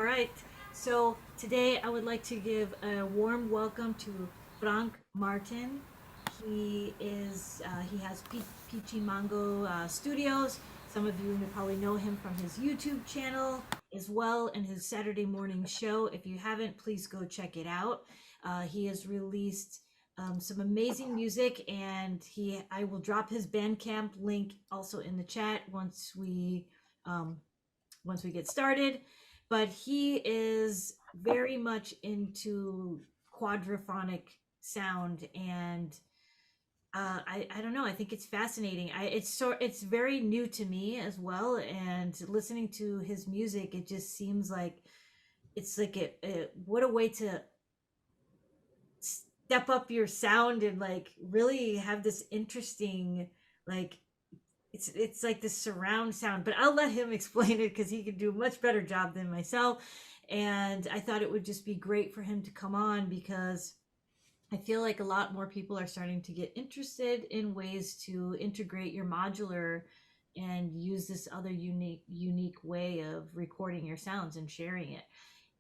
right. So today I would like to give a warm welcome to Franck Martin. He has Peachy Mango Studios. Some of you may probably know him from his YouTube channel as well and his Saturday morning show. If you haven't, please go check it out. He has released some amazing music, and I will drop his Bandcamp link also in the chat um, once we get started. But he is very much into quadraphonic sound, and I don't know. I think it's fascinating. It's very new to me as well, and listening to his music, it just seems like it's like what a way to step up your sound and like really have this interesting like it's like this surround sound, but I'll let him explain it because he can do a much better job than myself. And I thought it would just be great for him to come on because I feel like a lot more people are starting to get interested in ways to integrate your modular and use this other unique way of recording your sounds and sharing it.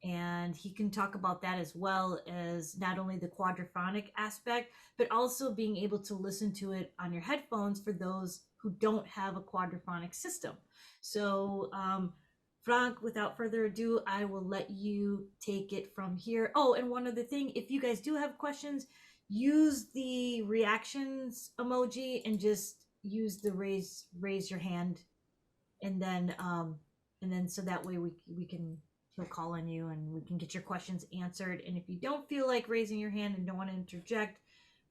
And he can talk about that as well as not only the quadraphonic aspect, but also being able to listen to it on your headphones for those who don't have a quadraphonic system. So, Franck, without further ado, I will let you take it from here. Oh, and one other thing, if you guys do have questions, use the reactions emoji and just use the raise your hand, and then so that way we can he'll call on you and we can get your questions answered. And if you don't feel like raising your hand and don't want to interject,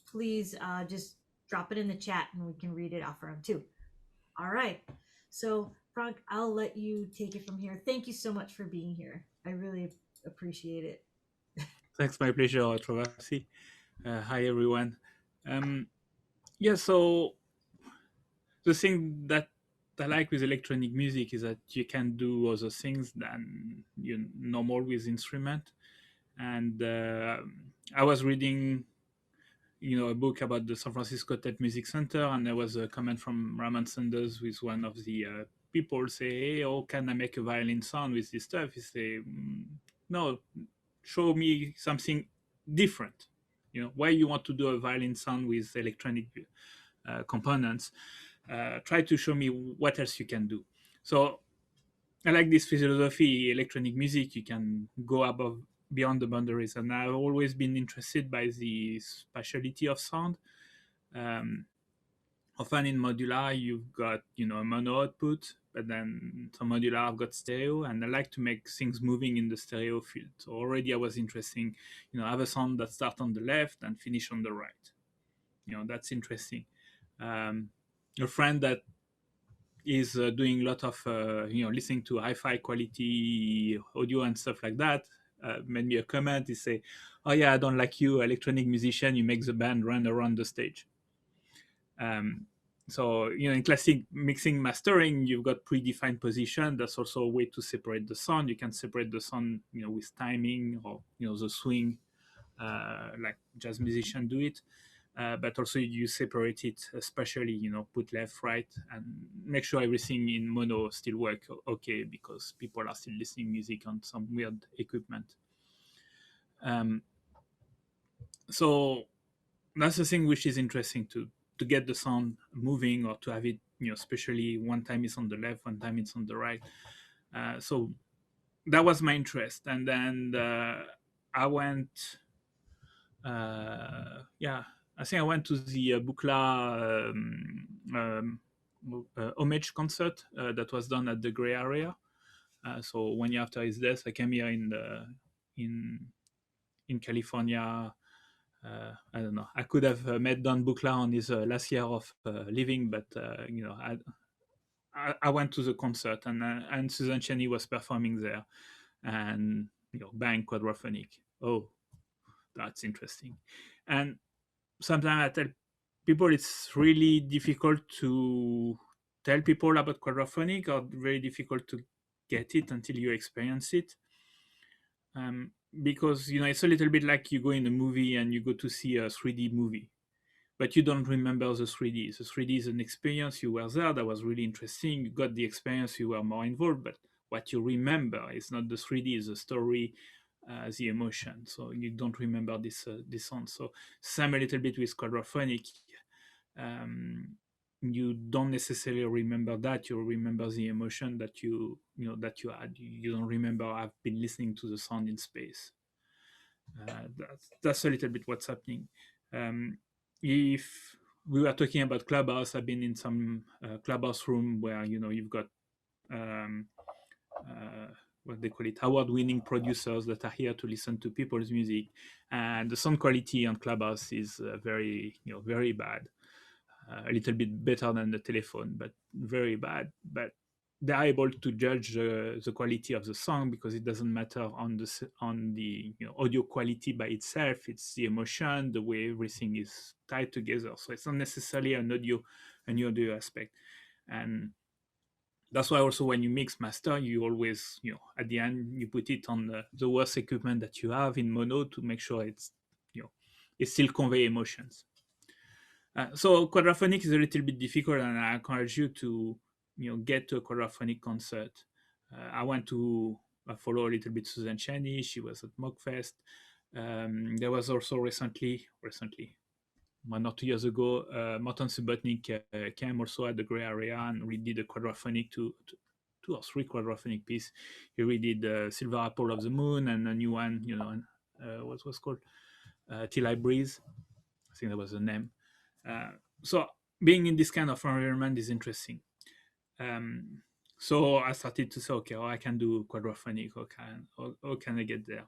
please just drop it in the chat and we can read it off for him too. All right. So Franck, I'll let you take it from here. Thank you so much for being here. I really appreciate it. Thanks, my pleasure, Traversy. Hi, everyone. Yeah, so the thing that I like with electronic music is that you can do other things than you normal with instrument. And I was reading, a book about the San Francisco Tate Music Center, and there was a comment from Ramon Sanders with one of the people say, "Hey, how can I make a violin sound with this stuff?" He say, "No, show me something different. Why you want to do a violin sound with electronic components? Try to show me what else you can do." So I like this philosophy. Electronic music, you can go above beyond the boundaries, and I've always been interested by the spatiality of sound. Um, Often in modular, you've got a mono output, but then some modular I've got stereo, and I like to make things moving in the stereo field. So already I was interesting, I have a sound that starts on the left and finish on the right. That's interesting. A friend that is doing a lot of listening to hi-fi quality audio and stuff like that made me a comment. He say, "Oh yeah, I don't like you, electronic musician. You make the band run around the stage." So in classic mixing mastering, you've got predefined position. That's also a way to separate the sound. You can separate the sound with timing or the swing, like jazz musicians do it. But also you separate it, especially put left, right, and make sure everything in mono still work okay, because people are still listening music on some weird equipment. So that's the thing which is interesting, to get the sound moving, or to have it especially one time it's on the left, one time it's on the right. So that was my interest, and then I went I think I went to the Buchla homage concert that was done at the Gray Area. So 1 year after his death, I came here in California. I don't know. I could have met Don Buchla on his last year of living, but I went to the concert, and Susan Cheney was performing there, and bang, quadraphonic. Oh, that's interesting. And sometimes I tell people it's really difficult to tell people about quadraphonic, or very difficult to get it until you experience it. Because it's a little bit like you go in a movie and you go to see a 3D movie, but you don't remember the 3D. The 3D is an experience. You were there, that was really interesting. You got the experience, you were more involved, but what you remember. It's not the 3D, it's the story, the emotion. So you don't remember this sound. So same a little bit with quadraphonic. Um, you don't necessarily remember that. You remember the emotion that that you had. You don't remember I've been listening to the sound in space. That's a little bit what's happening. If we were talking about clubhouse, I've been in some clubhouse room where you've got um, uh, what they call it, award-winning producers that are here to listen to people's music, and the sound quality on clubhouse is very bad. A little bit better than the telephone, but very bad. But they're able to judge the quality of the song because it doesn't matter on the audio quality by itself. It's the emotion, the way everything is tied together. So it's not necessarily an audio aspect. And that's why also when you mix master, you always at the end you put it on the worst equipment that you have in mono to make sure it still convey emotions. So quadraphonic is a little bit difficult, and I encourage you to get to a quadraphonic concert. I went to follow a little bit Susan Cheney. She was at Mockfest. There was also recently 1 or 2 years ago, Martin Subotnik came also at the Gray Area and redid a quadraphonic two or three quadraphonic piece. He redid Silver Apple of the Moon and a new one, what was called Till I Breathe. I think that was the name. So being in this kind of environment is interesting. So I started to say, okay, I can do quadraphonic. How can I get there?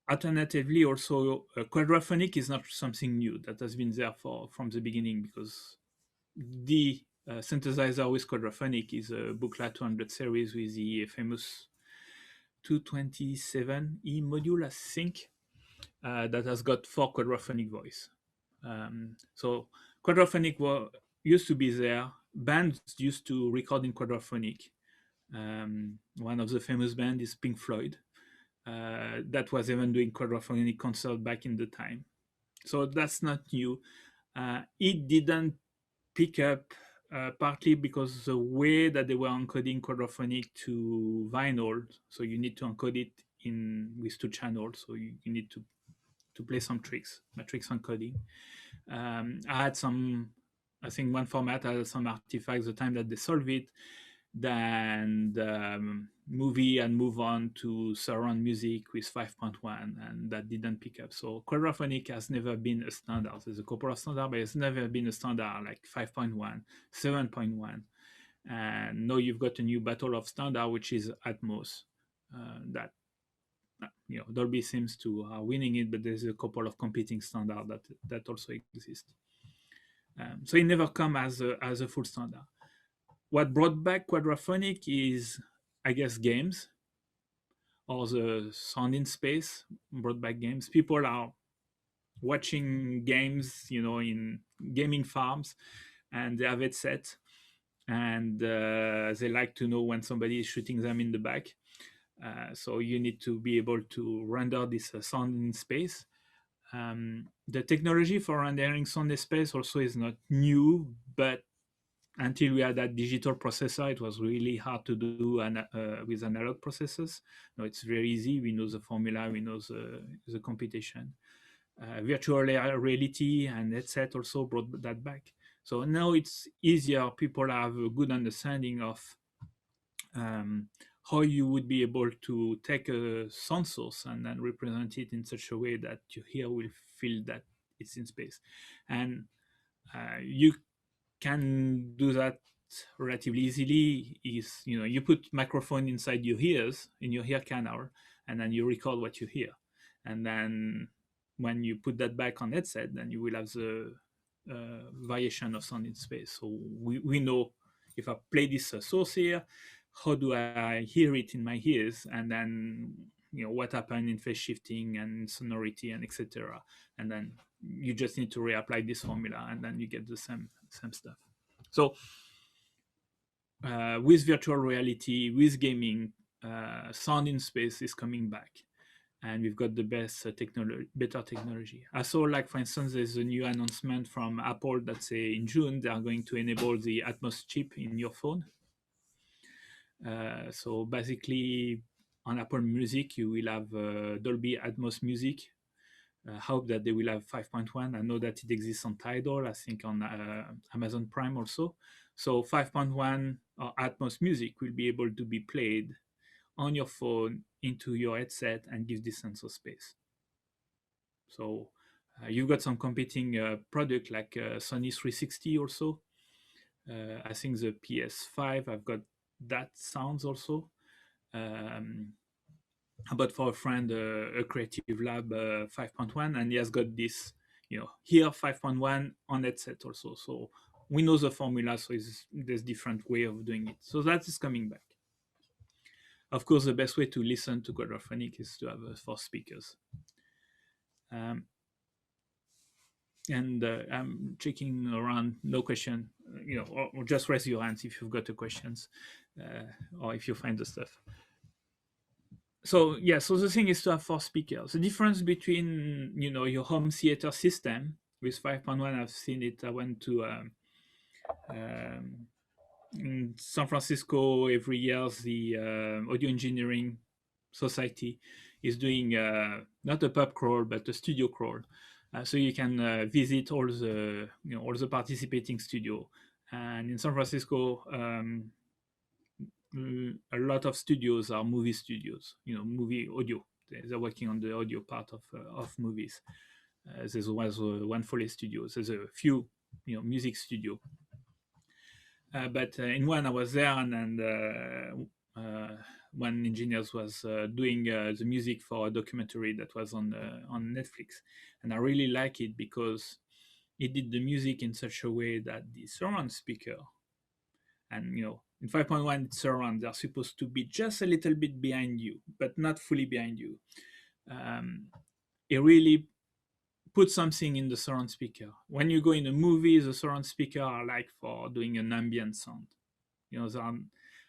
Alternatively, also quadraphonic is not something new. That has been there from the beginning, because the synthesizer with quadraphonic is a Buchla 200 series with the famous 227E module, I think, that has got 4 quadraphonic voice. So quadraphonic used to be there. Bands used to record in quadraphonic. One of the famous bands is Pink Floyd. That was even doing quadraphonic concert back in the time. So that's not new. It didn't pick up partly because the way that they were encoding quadraphonic to vinyl, so you need to encode it in with 2 channels, so you need to play some tricks, matrix encoding. I had I think one format had some artifacts the time that they solved it. Then the movie and move on to surround music with 5.1, and that didn't pick up. So quadraphonic has never been a standard. There's a couple of standards, but it's never been a standard like 5.1, 7.1. And now you've got a new battle of standard, which is Atmos. That Dolby seems to are winning it, but there's a couple of competing standards that also exist. So it never come as a full standard. What brought back quadraphonic is, I guess, games, or the sound in space brought back games. People are watching games, in gaming farms, and they have it set, and they like to know when somebody is shooting them in the back. So you need to be able to render this sound in space. The technology for rendering sound in space also is not new, but until we had that digital processor, it was really hard to do with analog processors. Now it's very easy. We know the formula, we know the computation. Virtual reality and headset also brought that back. So now it's easier. People have a good understanding of how you would be able to take a sound source and then represent it in such a way that your ear will feel that it's in space. And you can do that relatively easily. Is you put microphone inside your ears, in your ear canal, and then you record what you hear. And then when you put that back on headset, then you will have the variation of sound in space. So we know if I play this source here, how do I hear it in my ears, and then what happened in phase shifting and sonority and etc. And then you just need to reapply this formula, and then you get the same stuff. So with virtual reality, with gaming, sound in space is coming back. and we've got the best technology, better technology. I saw, like, for instance, there's a new announcement from Apple that say in June they are going to enable the Atmos chip in your phone. So basically, on Apple Music, you will have Dolby Atmos music. I hope that they will have 5.1. I know that it exists on Tidal, I think on Amazon Prime also. So 5.1 or Atmos music will be able to be played on your phone into your headset and give this sense of space. So you've got some competing product like Sony 360 also. I think the PS5, I've got that sounds also. But for a friend, a Creative Lab 5.1, and he has got this, here 5.1 on headset also. So we know the formula, so there's different way of doing it. So that is coming back. Of course, the best way to listen to Quadraphonic is to have 4 speakers. And I'm checking around, no question, or just raise your hands if you've got the questions, or if you find the stuff. So yeah, so the thing is to have 4 speakers. The difference between your home theater system with 5.1, I've seen it. I went to in San Francisco every year. The Audio Engineering Society is doing not a pub crawl but a studio crawl. So you can visit all the participating studio. And in San Francisco, a lot of studios are movie studios, movie audio. They're working on the audio part of movies. There was one Foley studio. There's a few, music studio. But in one I was there, and one engineer was doing the music for a documentary that was on Netflix, and I really like it because he did the music in such a way that the surround speaker, and in 5.1 it's surround, they're supposed to be just a little bit behind you, but not fully behind you. It really put something in the surround speaker. When you go in a movie, the surround speaker are like for doing an ambient sound.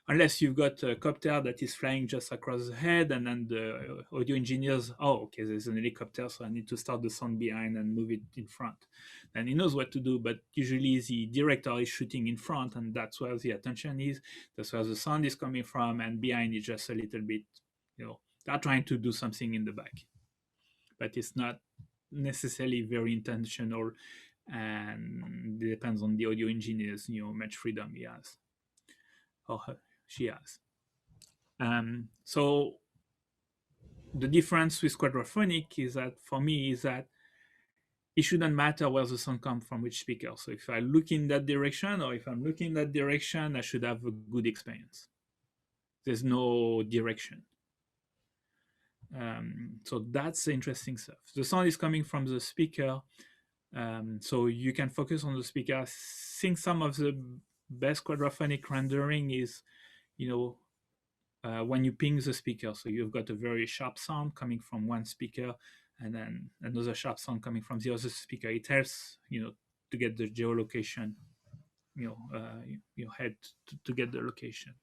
Unless you've got a copter that is flying just across the head, and then the audio engineers, okay, there's an helicopter, so I need to start the sound behind and move it in front. And he knows what to do, but usually the director is shooting in front, and that's where the attention is. That's where the sound is coming from, and behind is just a little bit, they're trying to do something in the back. But it's not necessarily very intentional, and it depends on the audio engineers, how much freedom he has or she has. So the difference with Quadraphonic is that, for me, is that it shouldn't matter where the sound comes from, which speaker. So if I look in that direction, or if I'm looking in that direction, I should have a good experience. There's no direction. So that's the interesting stuff. The sound is coming from the speaker, so you can focus on the speaker. I think some of the best Quadraphonic rendering is, when you ping the speaker. So you've got a very sharp sound coming from one speaker, and then another sharp sound coming from the other speaker. It helps, to get the geolocation, your head to get the location.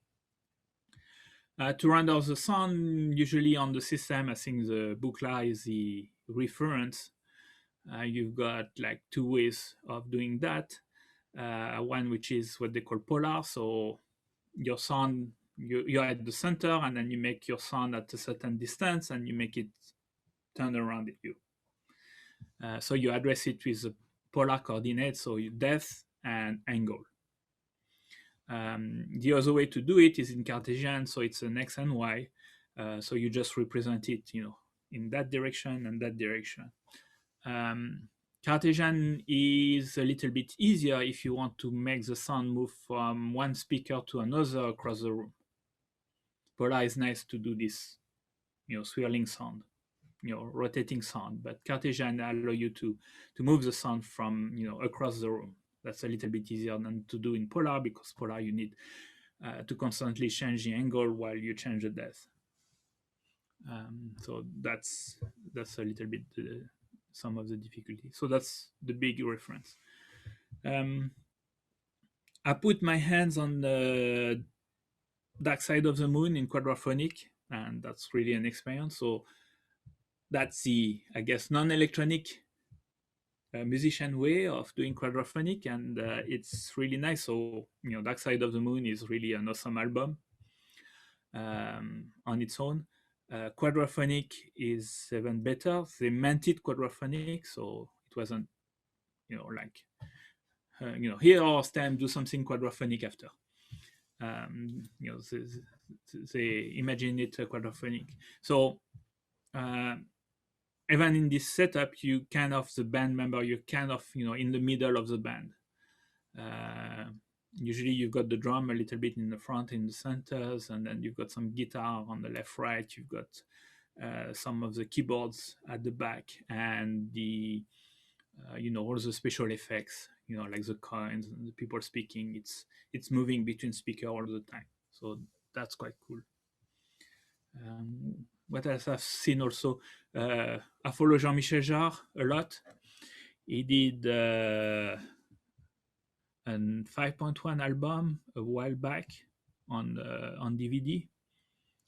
To render the sound, usually on the system, I think the Buchla is the reference. You've got like 2 ways of doing that. One which is what they call polar. So your sound, you're at the center, and then you make your sound at a certain distance, and you make it turn around at you. So you address it with the polar coordinates, so depth and angle. The other way to do it is in Cartesian, so it's an X and Y. So you just represent it, in that direction and that direction. Cartesian is a little bit easier if you want to make the sound move from one speaker to another across the room. Polar is nice to do this, swirling sound, rotating sound, but Cartesian allow you to move the sound from, across the room. That's a little bit easier than to do in polar, because polar you need to constantly change the angle while you change the depth. So that's a little bit some of the difficulty. So that's the big reference. I put my hands on the Dark Side of the Moon in Quadraphonic, and that's really an experience. So that's the, I guess, non-electronic musician way of doing quadraphonic, and it's really nice. So, Dark Side of the Moon is really an awesome album on its own. Quadraphonic is even better. They meant it quadraphonic, so it wasn't, like, here or stem, do something quadraphonic after. They imagine it quadraphonic. So even in this setup, you kind of, the band member, you're kind of, in the middle of the band. Usually you've got the drum a little bit in the front, in the centers, and then you've got some guitar on the left, right. You've got some of the keyboards at the back, and the all the special effects, like the coins and the people speaking. It's moving between speaker all the time, so that's quite cool. What else I've seen also, I follow Jean-Michel Jarre a lot. He did a 5.1 album a while back on DVD,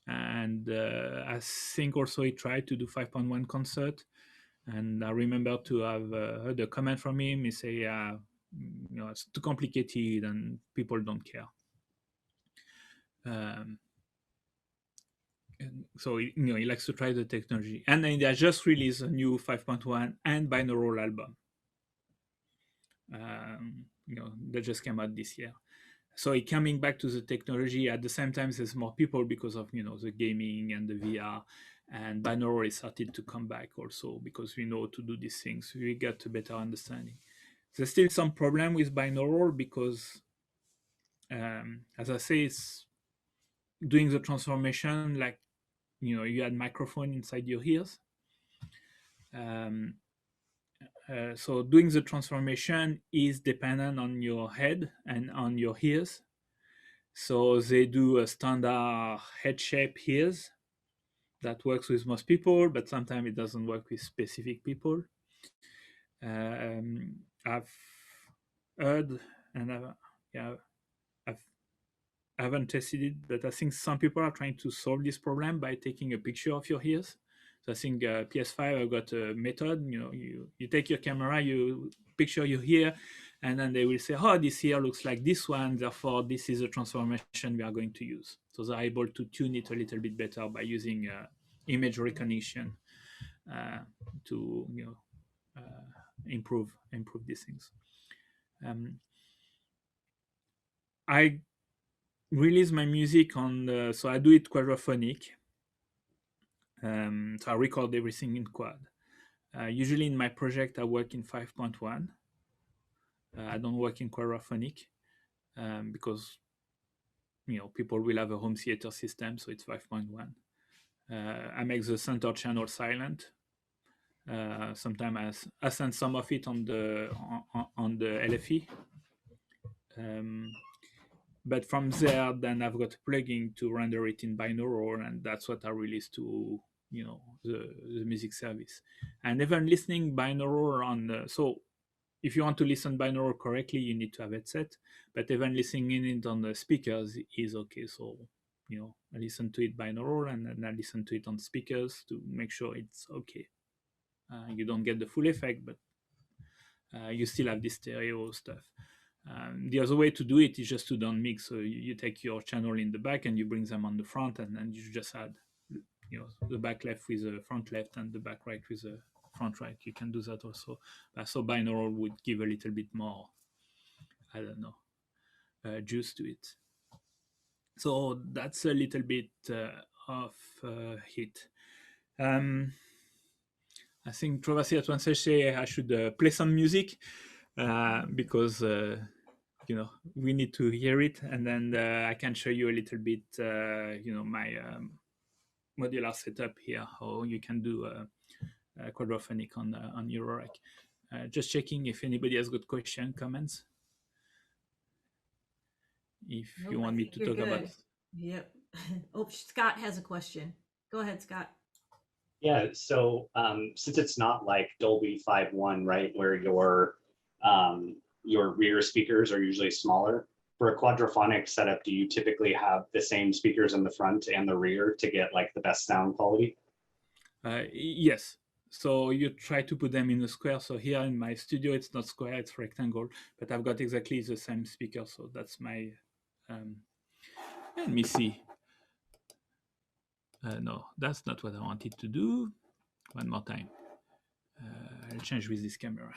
and I think also he tried to do 5.1 concert. And I remember to have heard a comment from him. He say, it's too complicated and people don't care. So he likes to try the technology. And then they just released a new 5.1 and binaural album. That just came out this year. So he coming back to the technology. At the same time, there's more people because of the gaming and the VR. And binaural started to come back also because we know to do these things. We got a better understanding. There's still some problem with binaural because, as I say, it's doing the transformation like, you had microphone inside your ears. So doing the transformation is dependent on your head and on your ears. So they do a standard head shape ears that works with most people, but sometimes it doesn't work with specific people. I've heard, and I haven't tested it, but I think some people are trying to solve this problem by taking a picture of your ears. So I think PS5 have got a method. You take your camera, you picture your ear, and then they will say, "Oh, this ear looks like this one. Therefore, this is a transformation we are going to use." So they're able to tune it a little bit better by using image recognition to improve these things. I release my music on so I do it quadraphonic. So I record everything in quad. Usually in my project I work in 5.1. I don't work in quadraphonic because people will have a home theater system, so it's 5.1. I make the center channel silent. Sometimes I send some of it on the LFE. But from there, then I've got a plugin to render it in binaural, and that's what I release to the music service. And even listening binaural on so if you want to listen binaural correctly, you need to have headset. But even listening in it on the speakers is okay. So I listen to it binaural, and then I listen to it on speakers to make sure it's okay. You don't get the full effect, but you still have this stereo stuff. The other way to do it is just to don't mix. So you take your channel in the back and you bring them on the front, and then you just add the back left with the front left and the back right with the front right. You can do that also. So binaural would give a little bit more, I don't know, juice to it. So that's a little bit of it. I think Travassi at one stage say I should play some music because we need to hear it, and then I can show you a little bit my modular setup here, how you can do quadraphonic on Eurorack. Just checking if anybody has got question, comments. If you want me to talk about. Yep. Oh, Scott has a question. Go ahead, Scott. Yeah, so since it's not like Dolby 5.1, right, where your rear speakers are usually smaller, for a quadraphonic setup, do you typically have the same speakers in the front and the rear to get like the best sound quality? Yes. so you try to put them in a square. So here in my studio, it's not square, it's rectangle, but I've got exactly the same speaker. So that's my, let me see. No, that's not what I wanted to do. One more time. I'll change with this camera.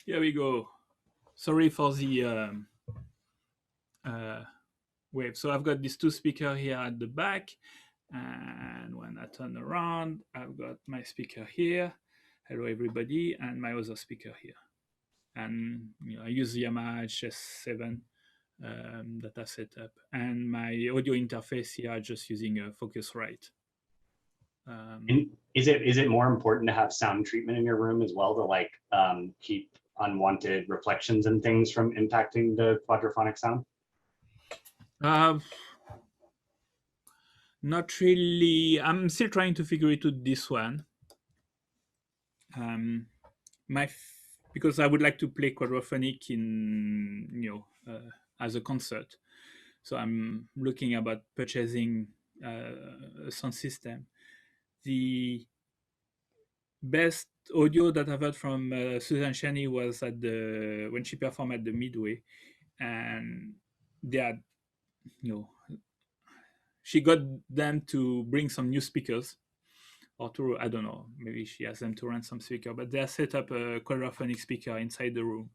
Here we go. Sorry for the wave. So I've got these two speakers here at the back. And when I turn around, I've got my speaker here. Hello, everybody. And my other speaker here. And I use the Yamaha HS7 that I set up. And my audio interface here, I'm just using a Focusrite. And is it more important to have sound treatment in your room as well to like keep unwanted reflections and things from impacting the quadraphonic sound? Not really. I'm still trying to figure it out this one. Because I would like to play quadraphonic in as a concert. So I'm looking about purchasing a sound system. The best audio that I've heard from Susan Shani was when she performed at the Midway, and they had, she got them to bring some new speakers, or to, I don't know, maybe she asked them to run some speaker, but they set up a quadraphonic speaker inside the room.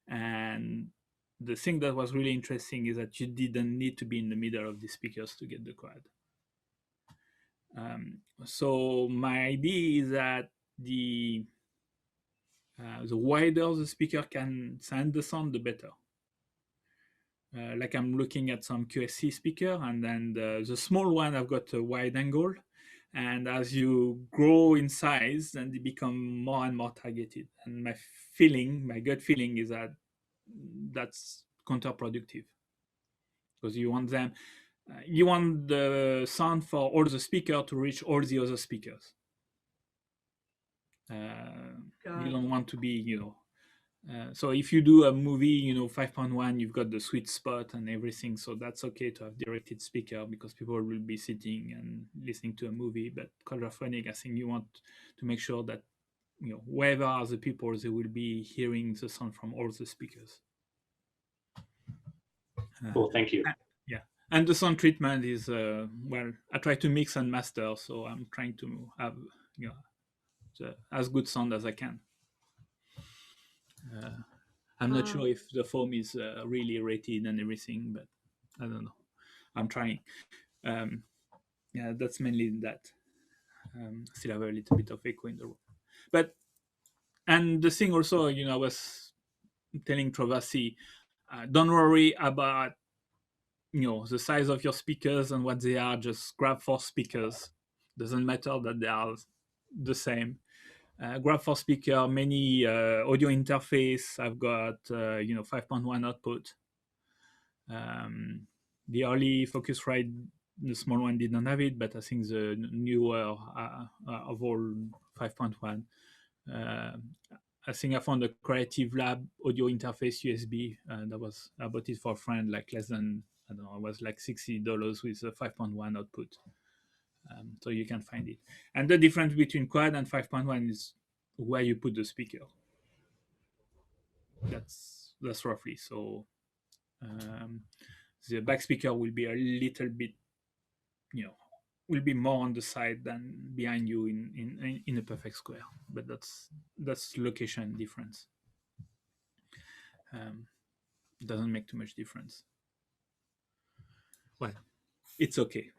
And the thing that was really interesting is that you didn't need to be in the middle of the speakers to get the quad. So my idea is that the wider the speaker can send the sound, the better. Like I'm looking at some QSC speaker, and then the small one, I've got a wide angle. And as you grow in size, then they become more and more targeted. And my gut feeling is that that's counterproductive, because you want the sound for all the speakers to reach all the other speakers. You don't want to be, so if you do a movie, 5.1, you've got the sweet spot and everything. So that's okay to have directed speaker, because people will be sitting and listening to a movie. But quadraphonic, I think you want to make sure that, wherever are the people, they will be hearing the sound from all the speakers. Cool, thank you. Yeah, and the sound treatment is, I try to mix and master. So I'm trying to have, as good sound as I can. I'm not sure if the foam is really rated and everything, but I don't know. I'm trying. Yeah, that's mainly that. Still have a little bit of echo in the room. And the thing also, I was telling Travasi, don't worry about, the size of your speakers and what they are. Just grab 4 speakers. Doesn't matter that they are the same. Grab 4 speaker, many audio interface. I've got 5.1 output. The early Focusrite, the small one, didn't have it, but I think the newer of all 5.1. I think I found a Creative Lab audio interface USB. I bought it for a friend, like less than, I don't know, it was like $60 with a 5.1 output. So you can find it. And the difference between quad and 5.1 is where you put the speaker. That's roughly. So the back speaker will be a little bit, will be more on the side than behind you in a perfect square. But that's location difference. Doesn't make too much difference. Well, it's okay.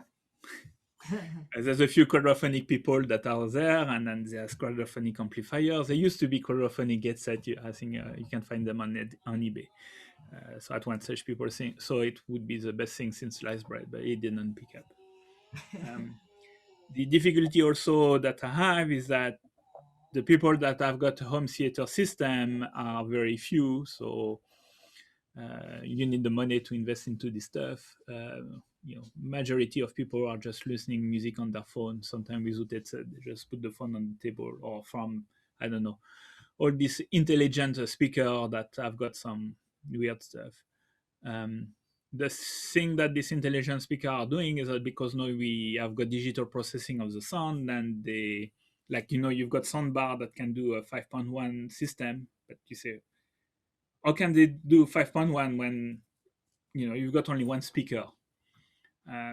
There's a few quadraphonic people that are there, and then there's quadraphonic amplifiers. There used to be quadraphonic headset. I think you can find them on eBay. So at one stage, people think so it would be the best thing since sliced bread, but it didn't pick up. The difficulty also that I have is that the people that have got a home theater system are very few. So you need the money to invest into this stuff. Majority of people are just listening music on their phone, sometimes without headset. They just put the phone on the table, or from, I don't know, all this intelligent speaker that have got some weird stuff. the thing that this intelligent speaker are doing is that because now we have got digital processing of the sound, and they, like, you've got soundbar that can do a 5.1 system, but you say, how can they do 5.1 when you've got only one speaker?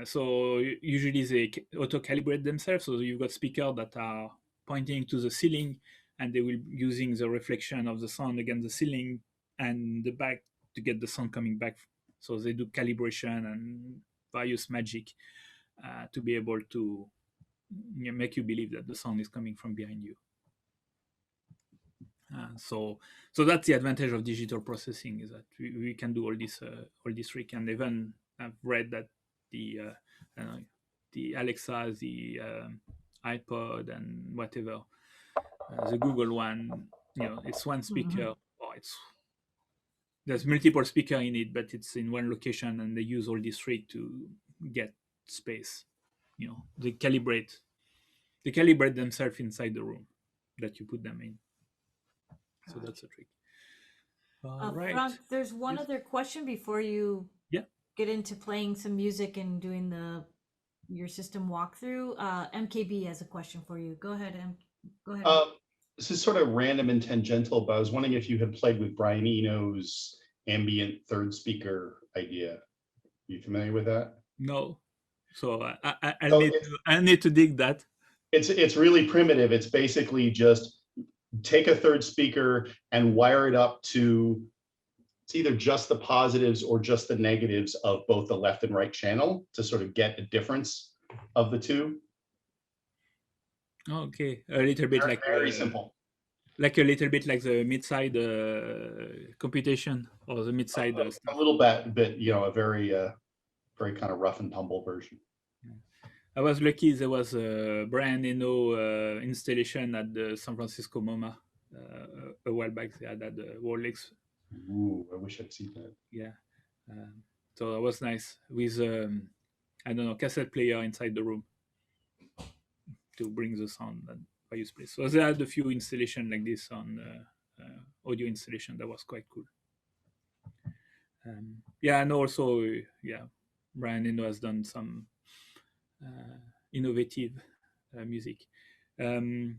So usually they auto calibrate themselves. So you've got speakers that are pointing to the ceiling, and they will using the reflection of the sound against the ceiling and the back to get the sound coming back. So they do calibration and various magic to be able to make you believe that the sound is coming from behind you. So that's the advantage of digital processing, is that we can do all this trick. And even I've read that the Alexa, the iPod, and whatever, the Google one, it's one speaker. There's multiple speaker in it, but it's in one location, and they use all this trick to get space. They calibrate themselves inside the room that you put them in. So that's a trick. Right. Franck, there's one other question before you get into playing some music and doing your system walkthrough. MKB has a question for you. Go ahead, Go ahead. This is sort of random and tangential, but I was wondering if you had played with Brian Eno's ambient third speaker idea. Are you familiar with that? No. So I need to dig that. It's really primitive. It's basically just take a third speaker and wire it up to, it's either just the positives or just the negatives of both the left and right channel to sort of get a difference of the two. Okay, a little bit very simple. Like a little bit like the mid-side computation, or the mid-side a little bit, a very kind of rough and tumble version. I was lucky. There was a Brian Eno installation at the San Francisco MoMA a while back. They had the World Lakes. Ooh, I wish I'd seen that. Yeah, so that was nice with I don't know, cassette player inside the room to bring the sound and various place. So they had a few installation like this on audio installation. That was quite cool. And also Brian Eno has done some innovative music. The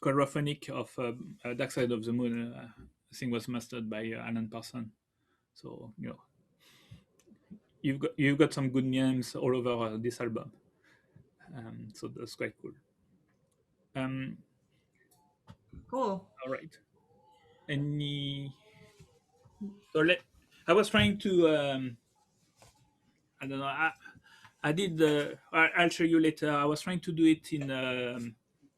Quadraphonic of Dark Side of the Moon, I think, was mastered by Alan Parsons. So you've got some good names all over this album. So that's quite cool. Cool. All right. I was trying to I don't know. I did I'll show you later. I was trying to do it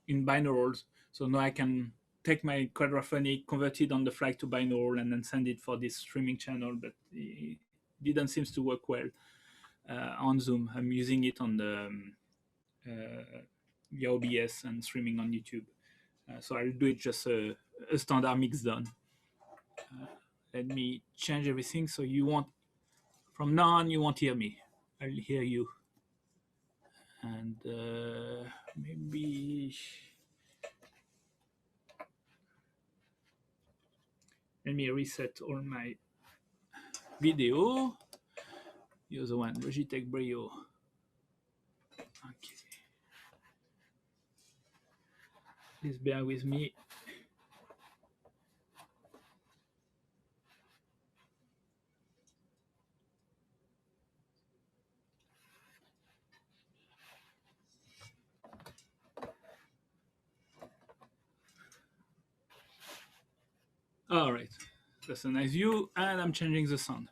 in binaurals, so now I can take my Quadraphonic, convert it on the fly to binaural, and then send it for this streaming channel. But it didn't seem to work well on Zoom. I'm using it on the OBS and streaming on YouTube. So I'll do it just a standard mix done. Let me change everything. So from now on, you won't hear me. I'll hear you. And maybe let me reset all my video. Here's the one, Logitech Brio. Okay. Please bear with me. All right, that's a nice view, and I'm changing the sound.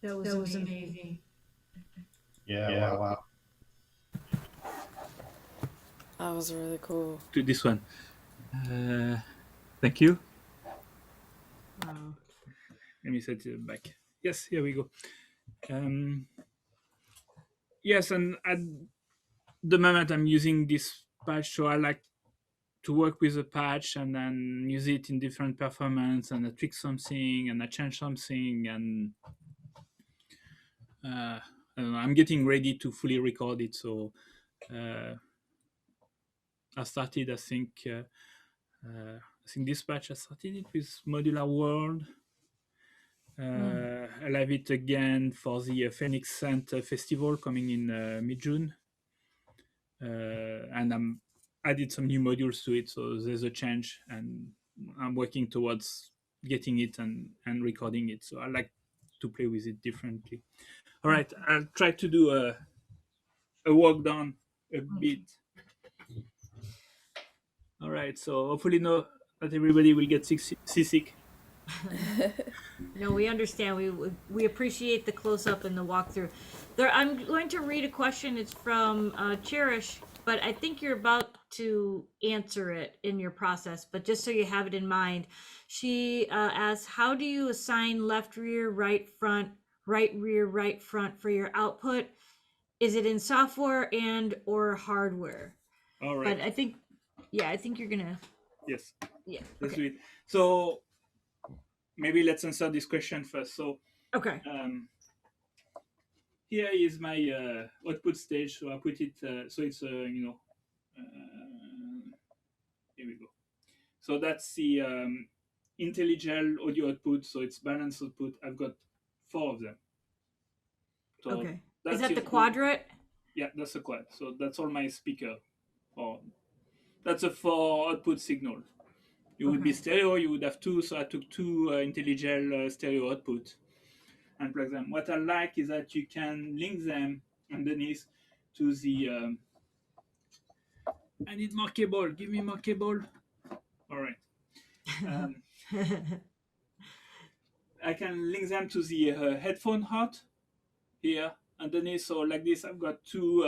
That was amazing. Yeah, wow. That was really cool. To this one. Thank you. Wow. Let me set it back. Yes, here we go. Yes, and at the moment I'm using this patch, so I like to work with a patch and then use it in different performance, and I tweak something and I change something, and I don't know, I'm getting ready to fully record it. So I started, I think this patch I started it with Modular World. I'll have it again for the Phoenix Scent Festival coming in mid-June. And I'm added some new modules to it, so there's a change, and I'm working towards getting it and recording it. So I like to play with it differently. All right, I'll try to do a walk down a bit. All right, so hopefully not everybody will get seasick. No, we understand. We appreciate the close up and the walkthrough. There, I'm going to read a question. It's from Cherish, but I think you're about to answer it in your process. But just so you have it in mind, she asks, "How do you assign left rear, right front, right rear, right front for your output? Is it in software and or hardware?" All right. But I think, yeah, I think you're gonna. Yes. Yeah. Let's Okay. do it. So maybe let's answer this question first. So Okay. here is my output stage. So I put it. So it's here we go. So that's the IntelliGel audio output. So it's balanced output. I've got 4 of them. So Okay. that's Is that the output. quadrant? Yeah, that's a quad. So that's all my speaker. That's a 4 output signal. It would be stereo. You would have 2. So I took 2 IntelliGel stereo output and plug them. What I like is that you can link them underneath to the. I need more cable. Give me more cable. All right. I can link them to the headphone out here underneath. So like this, I've got 2.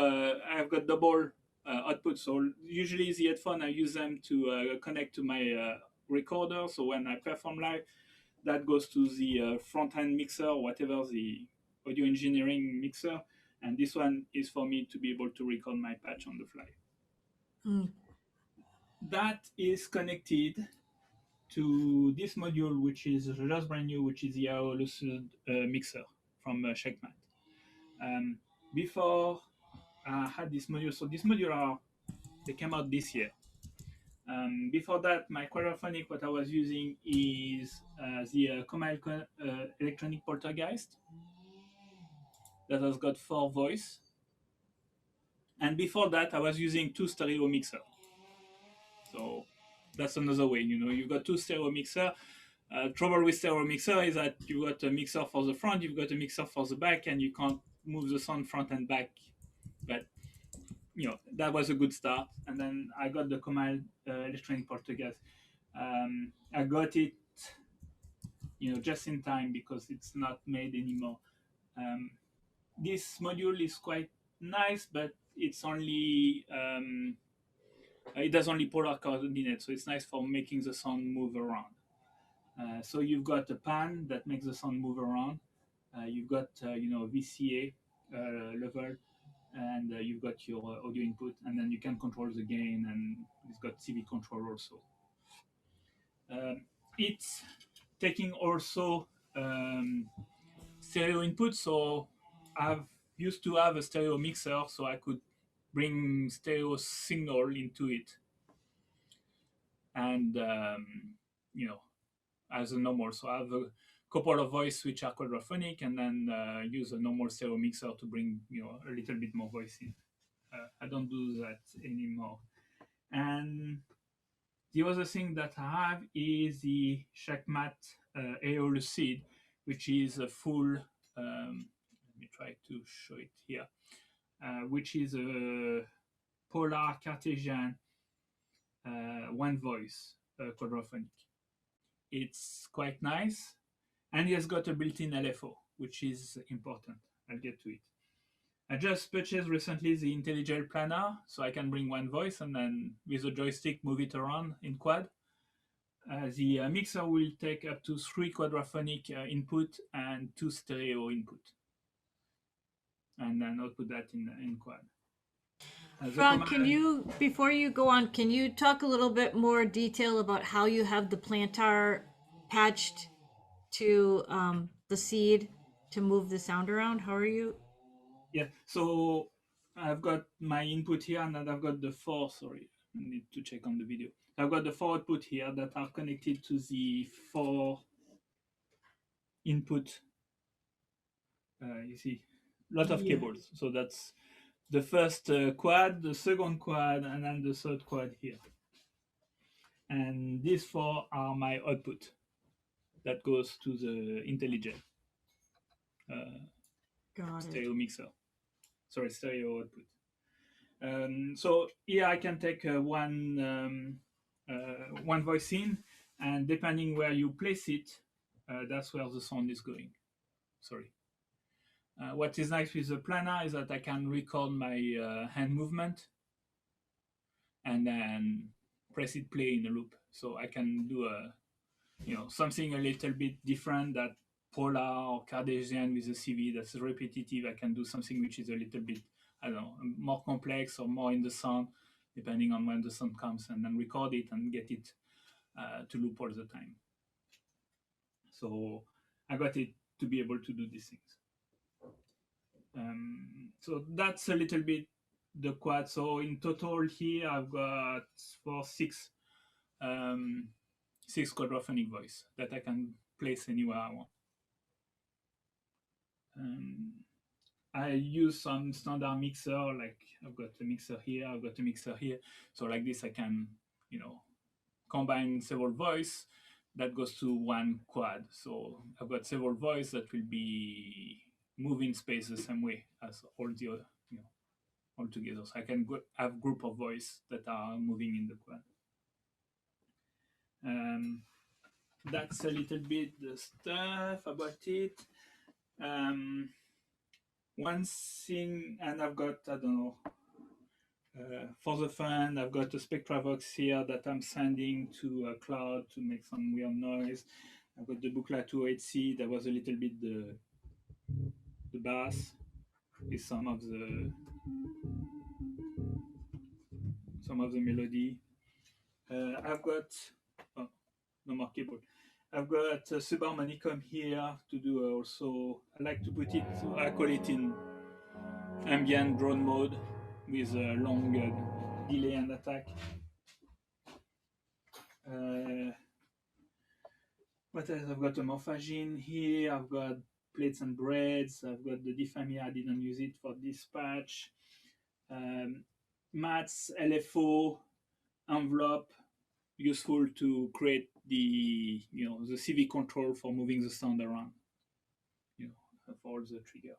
I've got double output. So usually the headphone, I use them to connect to my recorder. So when I perform live, that goes to the front end mixer, whatever the audio engineering mixer, and this one is for me to be able to record my patch on the fly. That is connected to this module, which is just brand new, which is the Lucid mixer from Checkmat. Before I had this module, so this module they came out this year. Before that, my Quadraphonic, what I was using is the Command Electronic Poltergeist that has got 4 voice. And before that, I was using 2 stereo mixer. So that's another way, you've got 2 stereo mixer. Trouble with stereo mixer is that you've got a mixer for the front, you've got a mixer for the back, and you can't move the sound front and back. But that was a good start. And then I got the Command Electronic Poltergeist. I got it, just in time because it's not made anymore. This module is quite nice, but it's only it does only polar coordinates, so it's nice for making the sound move around. So you've got a pan that makes the sound move around. You've got VCA level, and you've got your audio input, and then you can control the gain, and it's got CV control also. It's taking also stereo input, so I've used to have a stereo mixer, so I could bring stereo signal into it, and as a normal. So I have a couple of voice which are quadraphonic, and then use a normal stereo mixer to bring a little bit more voice in. I don't do that anymore. And the other thing that I have is the Checkmat AO Lucid, which is a full. Let me try to show it here, which is a polar Cartesian 1 voice quadraphonic. It's quite nice, and it has got a built-in LFO. which is important. I'll get to it. I just purchased recently the IntelliGel planner, so I can bring one voice and then with a joystick move it around in quad. The mixer will take up to 3 quadraphonic input and 2 stereo input. And then output that in quad. Franck, can you, before you go on, can you talk a little bit more detail about how you have the plantar patched to the seed to move the sound around? How are you? Yeah, so I've got my input here and then I've got the 4, sorry, I need to check on the video. I've got the 4 output here that are connected to the 4 input. You see, a lot of cables. So that's the first quad, the second quad, and then the third quad here. And these 4 are my output that goes to the IntelliGel stereo mixer. Sorry, stereo output. So here I can take one voice in, and depending where you place it, that's where the sound is going. Sorry. What is nice with the planner is that I can record my hand movement and then press it play in a loop. So I can do something a little bit different that polar or Cartesian with a CV that's repetitive. I can do something which is a little bit, I don't know, more complex or more in the sound, depending on when the sound comes, and then record it and get it to loop all the time. So I got it to be able to do these things. So that's a little bit the quad. So in total here I've got 6 quadraphonic voice that I can place anywhere I want. I use some standard mixer, like I've got a mixer here, I've got a mixer here. So like this I can, combine several voice that goes to one quad. So I've got several voice that will be moving space the same way as all the other, all together. So I can have group of voice that are moving in the quad. That's a little bit the stuff about it. One thing, and I've got, I don't know, for the fun, I've got a Spectravox here that I'm sending to a cloud to make some weird noise. I've got the Buchla 208C that was a little bit the bass with some of the melody. I've got no more keyboard. I've got a subharmonicum here to do also. I like to put it, I call it in ambient drone mode with a long delay and attack. What else? I've got a morphagene here. I've got plates and breads. I've got the diffam here. I didn't use it for dispatch. Mats, LFO, envelope, useful to create the the CV control for moving the sound around, for the trigger.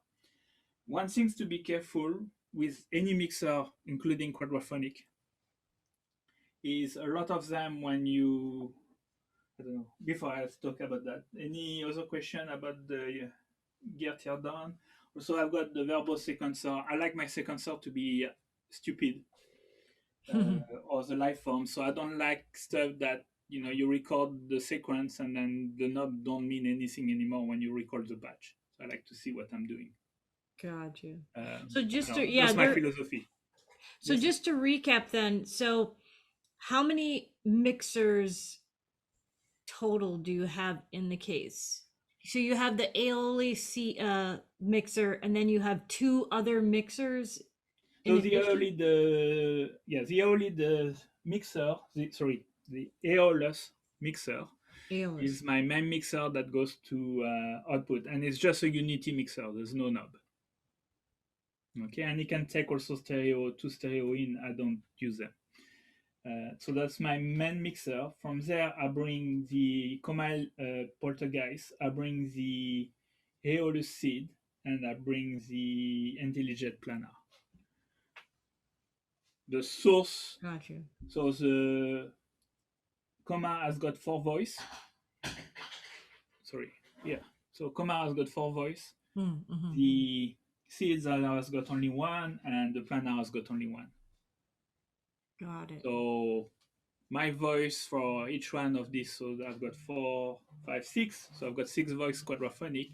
One thing to be careful with any mixer, including Quadraphonic, is a lot of them when you, I don't know, before I talk about that, any other question about the gear teardown? Also, I've got the Verbo sequencer. I like my sequencer to be stupid. Or the live form, so I don't like stuff that you record the sequence and then the knob don't mean anything anymore when you record the batch. So I like to see what I'm doing. Gotcha. So just to, that's my philosophy. So yes. Just to recap then, so how many mixers total do you have in the case? So you have the Aeoli mixer, and then you have 2 other mixers. So the mixer, the Aeolus mixer is my main mixer that goes to output, and it's just a unity mixer. There's no knob. Okay, and it can take also 2 stereo in. I don't use them. So that's my main mixer. From there, I bring the Comal Poltergeist, I bring the Aeolus seed, and I bring the IntelliGel planner. The source. Gotcha. So the comma has got 4 voice. Sorry, yeah. So comma has got 4 voice. Mm-hmm. The seeds has got only 1, and the planar has got only 1. Got it. So my voice for each one of these, so I've got 4, 5, 6. So I've got 6 voice quadraphonic,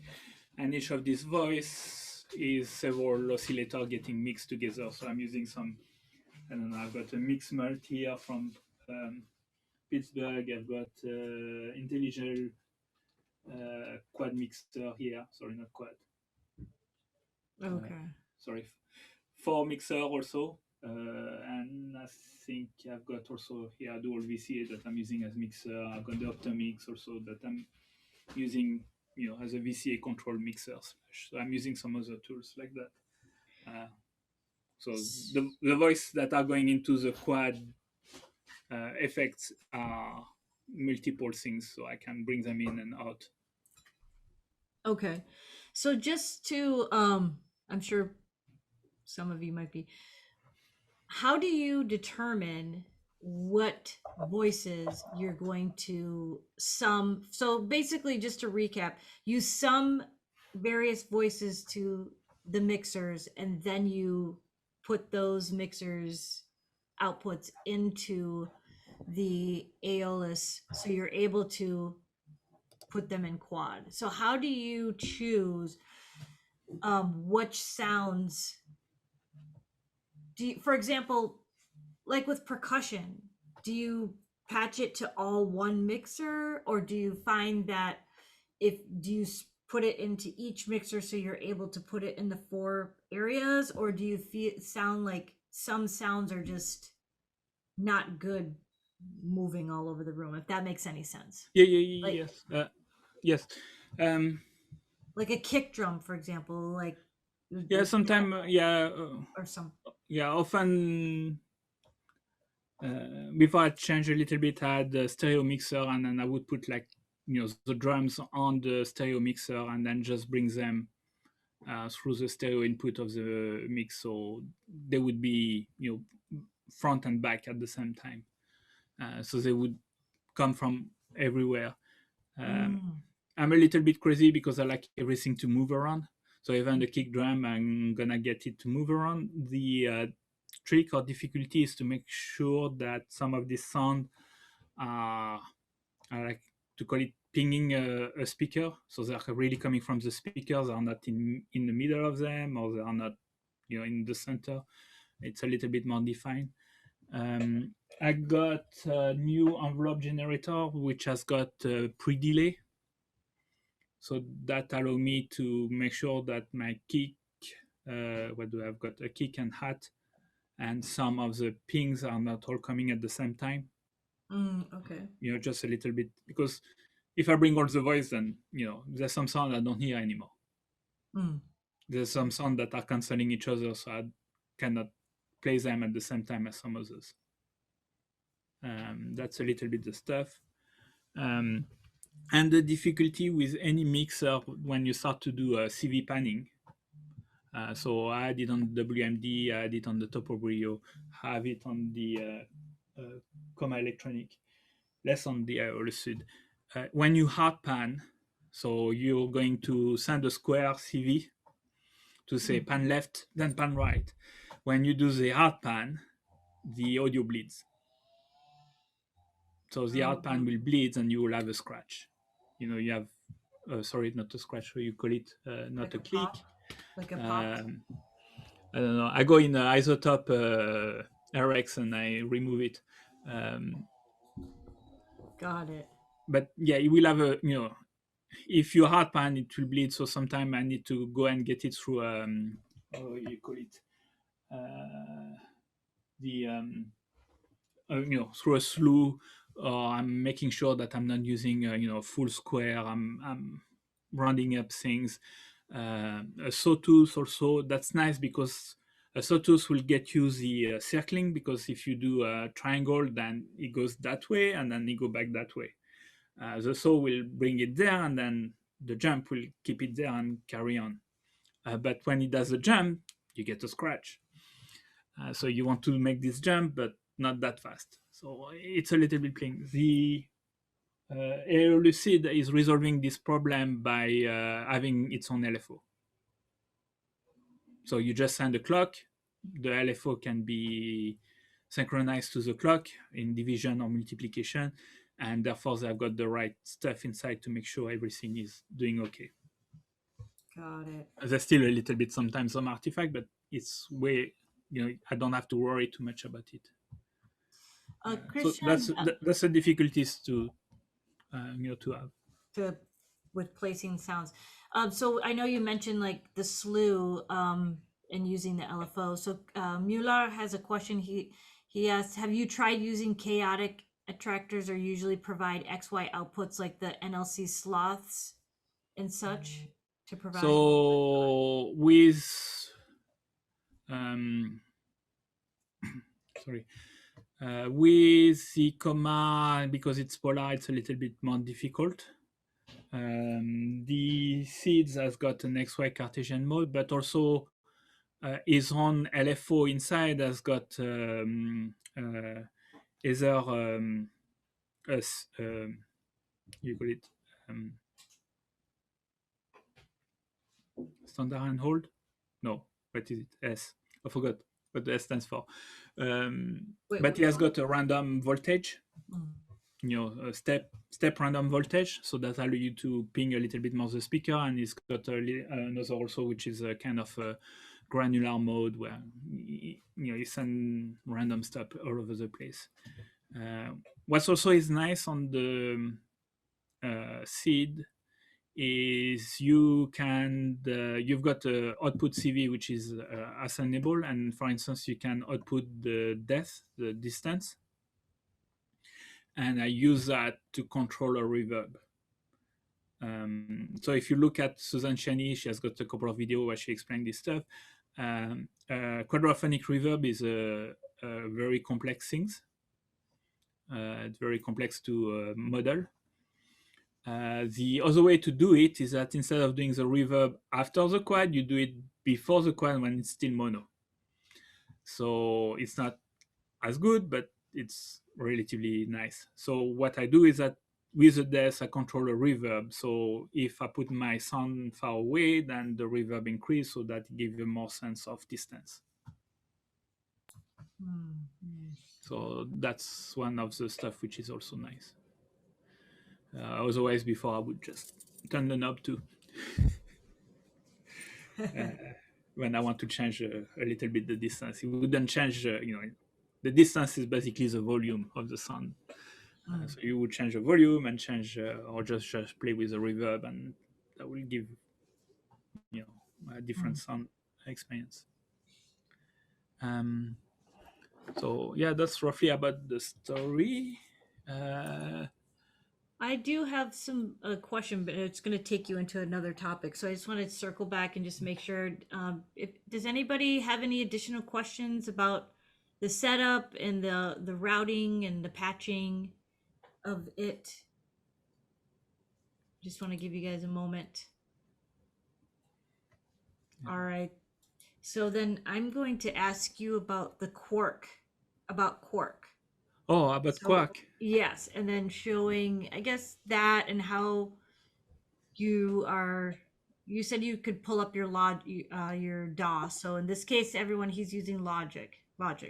and each of these voice is several oscillator getting mixed together. So I'm using some, I don't know, I've got a mix mult here from Pittsburgh. I've got Intelligent quad mixer here. Sorry, not quad. Okay. Sorry, 4 mixer also. And I think I've got also here dual VCA that I'm using as mixer. I've got the Optomix also that I'm using, as a VCA control mixer. So I'm using some other tools like that. So the voice that are going into the quad effects are multiple things, so I can bring them in and out. Okay. So just to I'm sure some of you might be, how do you determine what voices you're going to sum? So basically, just to recap, you sum various voices to the mixers, and then you put those mixers outputs into the Aeolus, so you're able to put them in quad. So how do you choose which sounds do you, for example, like with percussion, do you patch it to all one mixer, or do you find that do you put it into each mixer so you're able to put it in the 4 areas, or do you sound like some sounds are just not good moving all over the room, if that makes any sense? Yeah, Like, yes. Yes. like a kick drum, for example, like Yeah, sometimes, or some. yeah, often before I change a little bit, I had the stereo mixer, and then I would put the drums on the stereo mixer, and then just bring them through the stereo input of the mix, so they would be front and back at the same time, so they would come from everywhere. I'm a little bit crazy because I like everything to move around. So even the kick drum, I'm gonna get it to move around. The trick or difficulty is to make sure that some of these sound are, I like to call it pinging a speaker. So they're really coming from the speakers, are not in the middle of them, or they are not in the center. It's a little bit more defined. I got a new envelope generator which has got pre-delay. So that allow me to make sure that my kick, what do I've got? A kick and hat, and some of the pings are not all coming at the same time. Okay. Just a little bit, because if I bring all the voice, then there's some sound I don't hear anymore. There's some sound that are canceling each other, so I cannot play them at the same time as some others. That's a little bit the stuff. And the difficulty with any mixer when you start to do CV panning. So I had it on the WMD, I had it on the Topo Brio, have it on the Coma Electronic, less on the Aeolus Sud. When you hard pan, so you're going to send a square CV to say pan left, then pan right. When you do the hard pan, the audio bleeds. So the hard pan will bleed and you will have a scratch. You have, sorry, not a scratch, so you call it not like a click. Pop? Like a pop? I don't know. I go in isotope RX and I remove it. Got it. But yeah, you will have a, if you hard pan, it will bleed. So sometimes I need to go and get it through, how you call it? Through a slew. I'm making sure that I'm not using, full square. I'm rounding up things. A sawtooth also, that's nice because a sawtooth will get you the circling, because if you do a triangle, then it goes that way and then it go back that way. The saw will bring it there, and then the jump will keep it there and carry on. But when it does a jump, you get a scratch. So you want to make this jump, but not that fast. So it's a little bit playing. Lucid is resolving this problem by having its own LFO. So you just send a clock, the LFO can be synchronized to the clock in division or multiplication, and therefore they've got the right stuff inside to make sure everything is doing okay. Got it. There's still a little bit sometimes some artifact, but it's way, I don't have to worry too much about it. Christian, So that's the difficulties to to have. With placing sounds. So I know you mentioned like the slew and using the LFO. So Mular has a question. He asks, have you tried using chaotic attractors or usually provide XY outputs like the NLC sloths and such to provide? So with with the comma, because it's polar, it's a little bit more difficult. The seeds has got an XY Cartesian mode, but also his own LFO inside has got either you call it standard and hold. No, what is it? S. I forgot what the S stands for. But he has got a random voltage. A step random voltage, so that allows you to ping a little bit more the speaker, and it's got another also, which is a kind of a granular mode where you send random stuff all over the place. What also is nice on the seed is you've got a output CV which is assignable, and for instance you can output the depth, the distance, and I use that to control a reverb. So if you look at Susan Chani, she has got a couple of videos where she explained this stuff. Quadraphonic reverb is a very complex thing. It's very complex to model. The other way to do it is that instead of doing the reverb after the quad, you do it before the quad when it's still mono. So it's not as good, but it's relatively nice. So what I do is that with the desk, I control a reverb. So if I put my sound far away, then the reverb increase, so that it gives you more sense of distance. So that's one of the stuff which is also nice. Otherwise, before I would just turn the knob to when I want to change a little bit the distance. It wouldn't change, the distance is basically the volume of the sound. So you would change the volume and change, or just play with the reverb, and that will give, a different sound experience. So yeah, that's roughly about the story. I do have some question, but it's going to take you into another topic. So I just want to circle back and just make sure. Does anybody have any additional questions about the setup and the routing and the patching of it? Just want to give you guys a moment. All right. So then I'm going to ask you about the Quark. Oh, about Quark. Yes, and then showing, I guess, that and how you said you could pull up your your DAW. So in this case, everyone, he's using Logic,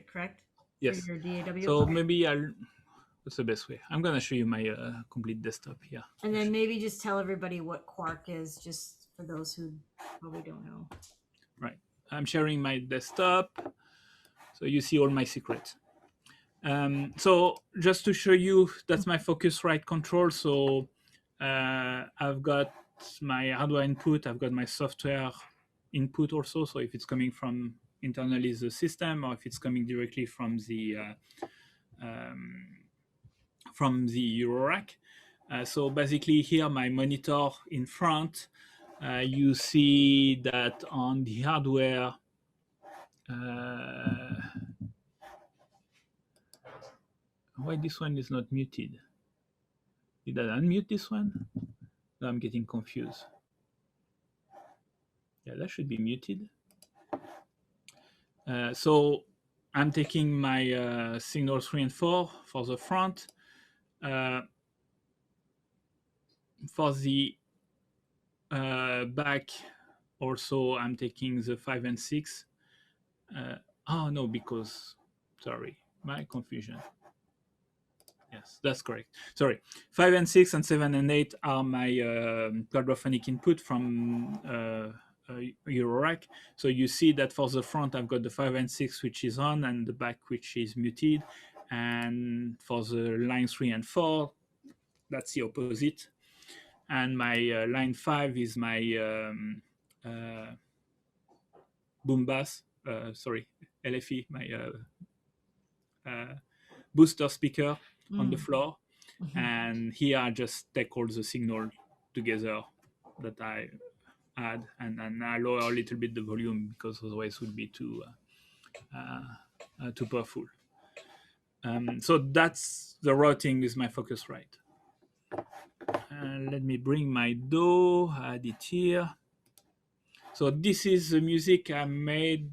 correct? Yes. For your DAW. So maybe that's the best way. I'm gonna show you my complete desktop here. And then maybe just tell everybody what Quark is, just for those who probably don't know. Right. I'm sharing my desktop, so you see all my secrets. So just to show you, that's my Focusrite control. So I've got my hardware input, I've got my software input also. So if it's coming from internally the system, or if it's coming directly from the Eurorack. So basically here, my monitor in front, you see that on the hardware, why this one is not muted? Did I unmute this one? No, I'm getting confused. Yeah, that should be muted. So I'm taking my signal 3 and 4 for the front. for the back, also I'm taking the 5 and 6. Oh no, because sorry, my confusion. Yes, that's correct. Sorry, 5 and 6 and 7 and 8 are my quadraphonic input from Eurorack. So you see that for the front, I've got the 5 and 6, which is on, and the back, which is muted. And for the line 3 and 4, that's the opposite. And my line 5 is my boom bass, sorry, LFE, my booster speaker on the floor. And here I just take all the signal together that I add, and I lower a little bit the volume because otherwise it would be too powerful. So that's the routing with my Focusrite. Let me bring my DAW, add it here. So this is the music I made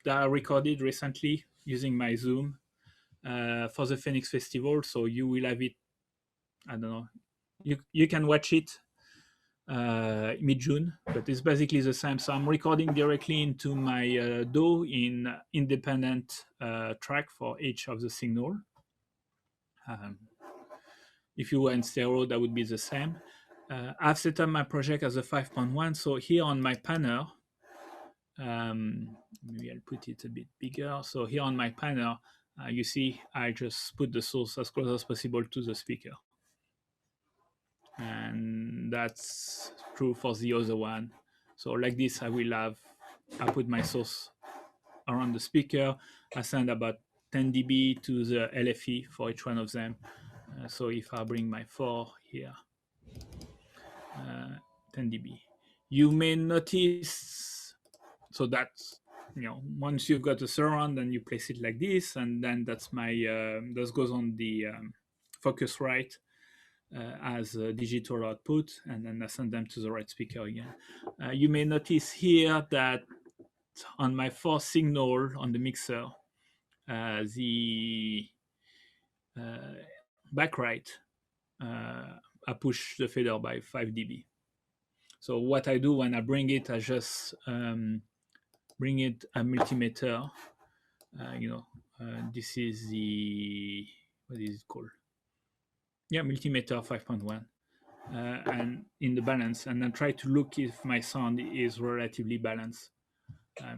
that I recorded recently using my Zoom for the Phoenix Festival. So you will have it, I don't know, you can watch it mid-June, but it's basically the same. So I'm recording directly into my DAW in independent track for each of the signal. If you were in stereo, that would be the same. I've set up my project as a 5.1. So here on my panel, maybe I'll put it a bit bigger. So here on my panel, you see I just put the source as close as possible to the speaker. And that's true for the other one. So like this, I put my source around the speaker. I send about 10 dB to the LFE for each one of them. So if I bring my 4 here, 10 dB. You may notice, so that's, once you've got a surround, then you place it like this, and then that's my, that goes on the Focusrite as a digital output, and then I send them to the right speaker again. You may notice here that on my 4 signal on the mixer, the back right, I push the fader by 5 dB. So what I do when I bring it, I just bring it a multimeter. This is the, what is it called? Yeah, multimeter 5.1. And in the balance, and then try to look if my sound is relatively balanced.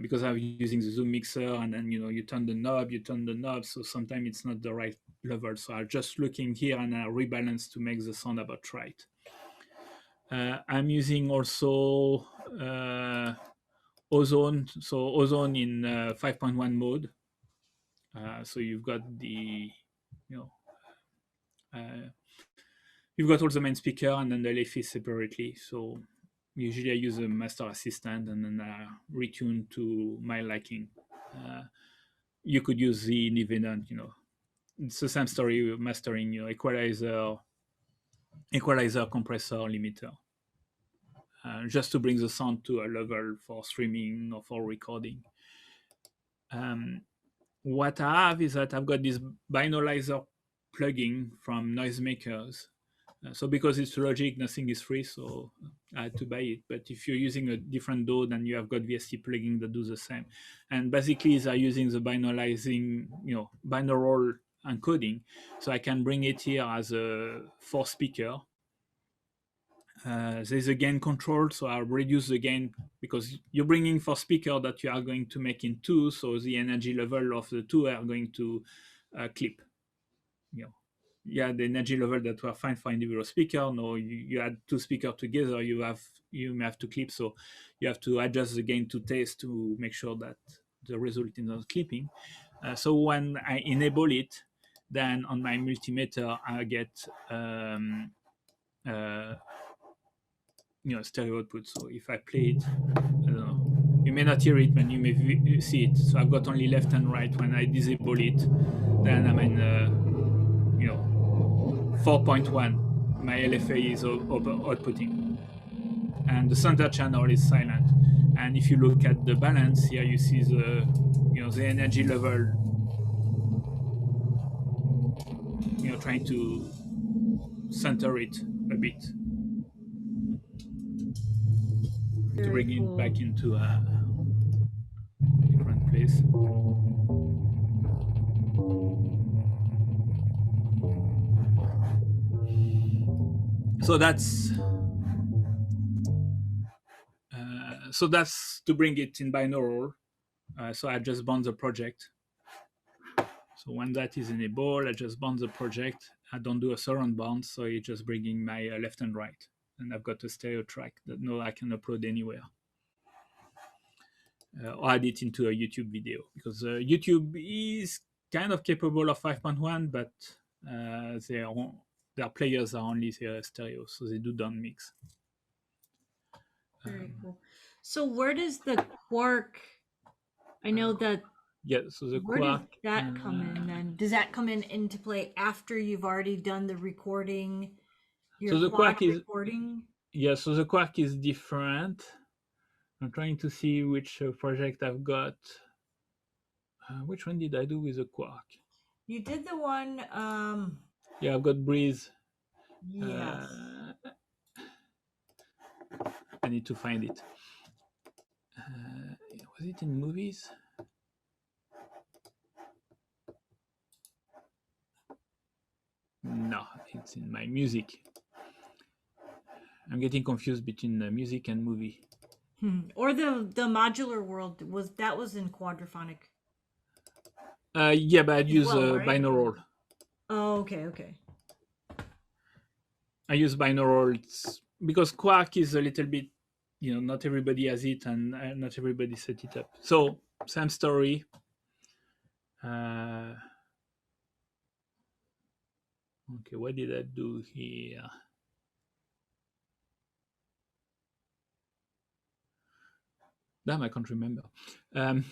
Because I'm using the Zoom mixer, and then you turn the knob, so sometimes it's not the right level. So I'm just looking here and I rebalance to make the sound about right. I'm using also Ozone, so Ozone in 5.1 mode. So you've got the, you've got all the main speaker and then the LFE separately. So usually I use a master assistant and then I retune to my liking. You could use the independent, it's the same story with mastering, equalizer, compressor, limiter. Just to bring the sound to a level for streaming or for recording. What I have is that I've got this binaulizer plugin from noisemakers. So because it's Logic, nothing is free, so I had to buy it. But if you're using a different DAW, then you have got VST plugin that do the same. And basically, they're using the binauralizing, binaural encoding. So I can bring it here as a 4 speaker. There's a gain control, so I'll reduce the gain because you're bringing 4 speakers that you are going to make in 2, so the energy level of the 2 are going to clip. The energy level that were fine for individual speaker. No, you add 2 speakers together, you may have to clip, so you have to adjust the gain to test to make sure that the result is not clipping. So when I enable it, then on my multimeter I get stereo output. So if I play it, I don't know, you may not hear it, but you may see it. So I've got only left and right. When I disable it, then I'm in 4.1. My LFA is outputting, and the center channel is silent. And if you look at the balance here, you see the the energy level, trying to center it a bit. to bring cool. it back into a different place. So that's to bring it in binaural. So I just bound the project. So when that is enabled, I just bound the project. I don't do a surround bound, so it's just bringing my left and right. And I've got a stereo track that now I can upload anywhere. Or add it into a YouTube video, because YouTube is kind of capable of 5.1, but their players are only stereo, so they do down mix. Very cool. So where does the Quark? I know that. Yeah. So the Where Quark. does that come in then? Does that come into play after you've already done the recording? Your So the Quark is recording. Yeah. So the Quark is different. I'm trying to see which project I've got. Which one did I do with the Quark? You did the one. Yeah, I've got Breeze. Yes. I need to find it. Was it in movies? No, it's in my music. I'm getting confused between music and movie. Or the modular world was in Quadraphonic. Yeah, but I'd use right? binaural. Oh, okay. I use binaural because Quark is a little bit, not everybody has it, and not everybody set it up. So same story. Okay, what did I do here? Damn, I can't remember. Why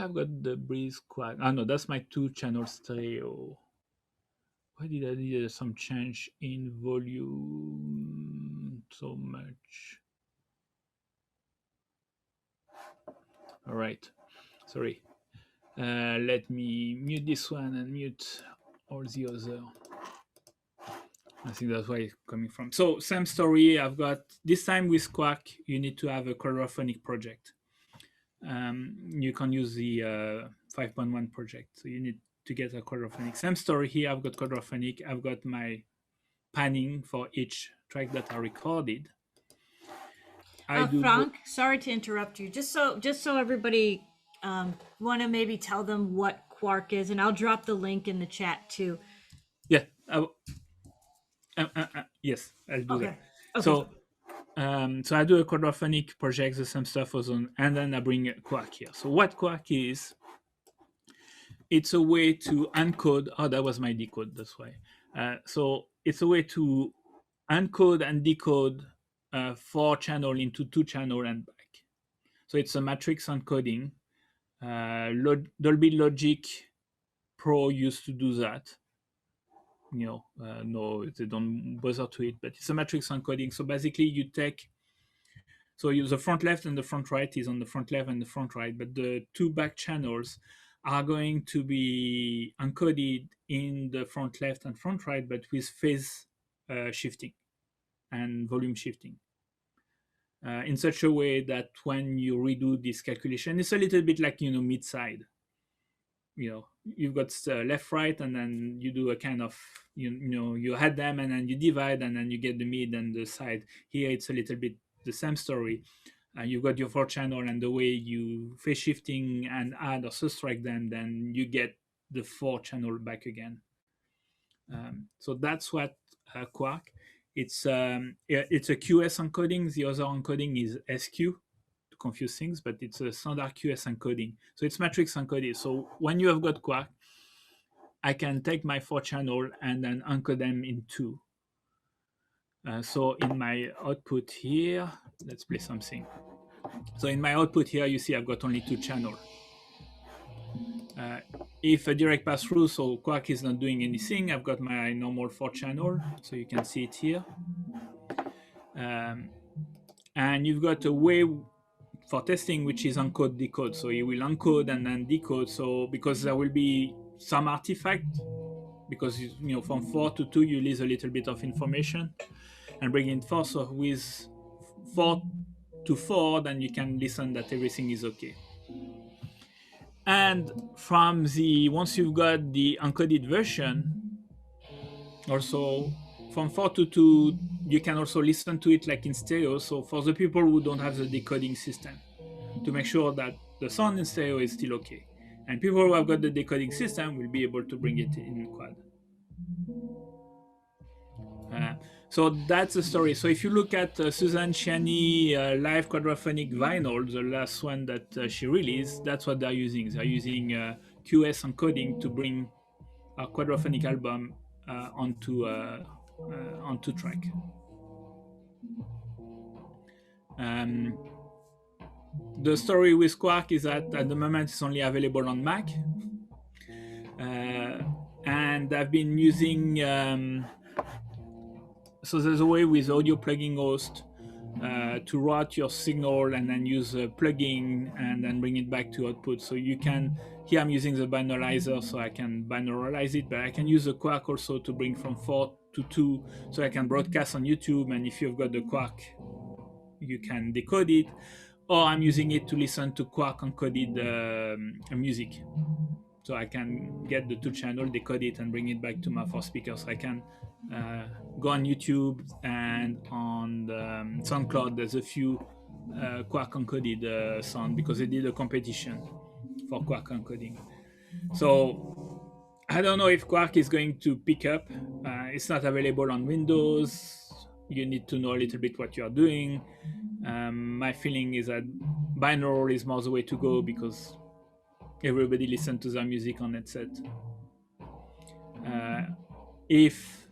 I've got the Breeze Quark? No, that's my 2-channel stereo. Why did I do some change in volume so much? All right, sorry. Let me mute this one and mute all the other. I think that's where it's coming from. So same story. I've got this time with Quark. You need to have a Quadraphonic project. You can use the 5.1 project. So you need to get a Quadraphonic. Same story here. I've got Quadraphonic. I've got my panning for each track that I recorded. Franck, sorry to interrupt you. Just so everybody want to maybe tell them what Quark is, and I'll drop the link in the chat too. Yeah. Yes, I'll do that. Okay. So I do a Quadraphonic project, the same stuff was on, and then I bring Quark here. So what Quark is, it's a way to encode. Oh, that was my decode. That's why. So it's a way to encode and decode 4-channel into 2-channel and back. So it's a matrix encoding. Dolby Logic Pro used to do that. No, they don't bother to it, but it's a matrix encoding. So basically you take, so the front left and the front right is on the front left and the front right, but the 2 back channels are going to be encoded in the front left and front right, but with phase shifting and volume shifting in such a way that when you redo this calculation, it's a little bit like, mid-side. You've got left, right, and then you do a kind of, you add them and then you divide and then you get the mid and the side. Here it's a little bit the same story. You've got your 4-channel, and the way you phase shifting and add or subtract them, then you get the 4-channel back again. So that's what Quark. It's a QS encoding. The other encoding is SQ, to confuse things, but it's a standard QS encoding. So it's matrix encoded. So when you have got Quark, I can take my 4-channel and then encode them in 2. So in my output here, let's play something. So in my output here, you see I've got only 2 channels. If a direct pass through, so Quark is not doing anything, I've got my normal 4-channel, so you can see it here. And you've got a way for testing, which is encode decode. So you will encode and then decode. So because there will be some artifact, because from 4 to 2 you lose a little bit of information, and bring in 4. So with 4 to 4, then you can listen that everything is okay. And from the once you've got the encoded version, also from 4 to 2, you can also listen to it like in stereo. So for the people who don't have the decoding system, to make sure that the sound in stereo is still okay. And people who have got the decoding system will be able to bring it in quad. So that's the story. So if you look at Suzanne Chiani live quadraphonic vinyl, the last one that she released, that's what they're using. They're using QS encoding to bring a quadraphonic album onto track. The story with Quark is that at the moment it's only available on Mac, and I've been using. So there's a way with audio plugin host to route your signal and then use a plugin and then bring it back to output. So you can, here I'm using the binauralizer, so I can binauralize it, but I can use the Quark also to bring from 4 to 2, so I can broadcast on YouTube. And if you've got the Quark, you can decode it. Or I'm using it to listen to Quark encoded music. So I can get the 2 channel, decode it, and bring it back to my 4 speakers. So I can go on YouTube and on the, SoundCloud. There's a few Quark encoded sound because they did a competition for Quark encoding. So I don't know if Quark is going to pick up. It's not available on Windows. You need to know a little bit what you're doing. My feeling is that binaural is more the way to go because everybody listens to their music on headset. If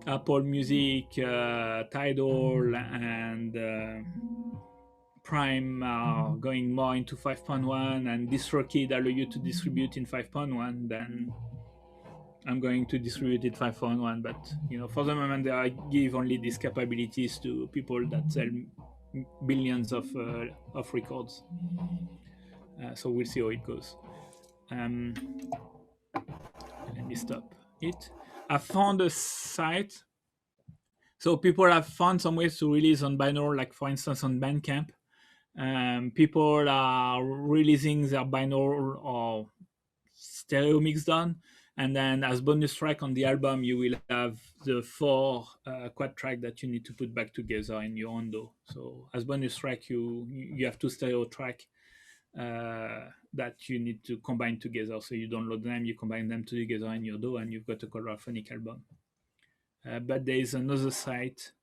Apple Music, Tidal, and Prime are going more into 5.1 and DistroKid allow you to distribute in 5.1, then I'm going to distribute it 5.1. But for the moment, I give only these capabilities to people that sell billions of records. So we'll see how it goes. Let me stop it. I found a site. So people have found some ways to release on binaural, like for instance on Bandcamp. People are releasing their binaural or stereo mix done, and then as bonus track on the album, you will have the 4 quad track that you need to put back together in your own DAW. So as bonus track, you have 2 stereo track that you need to combine together. So you download them, you combine them together in your DAW, and you've got a quadraphonic album. But there is another site.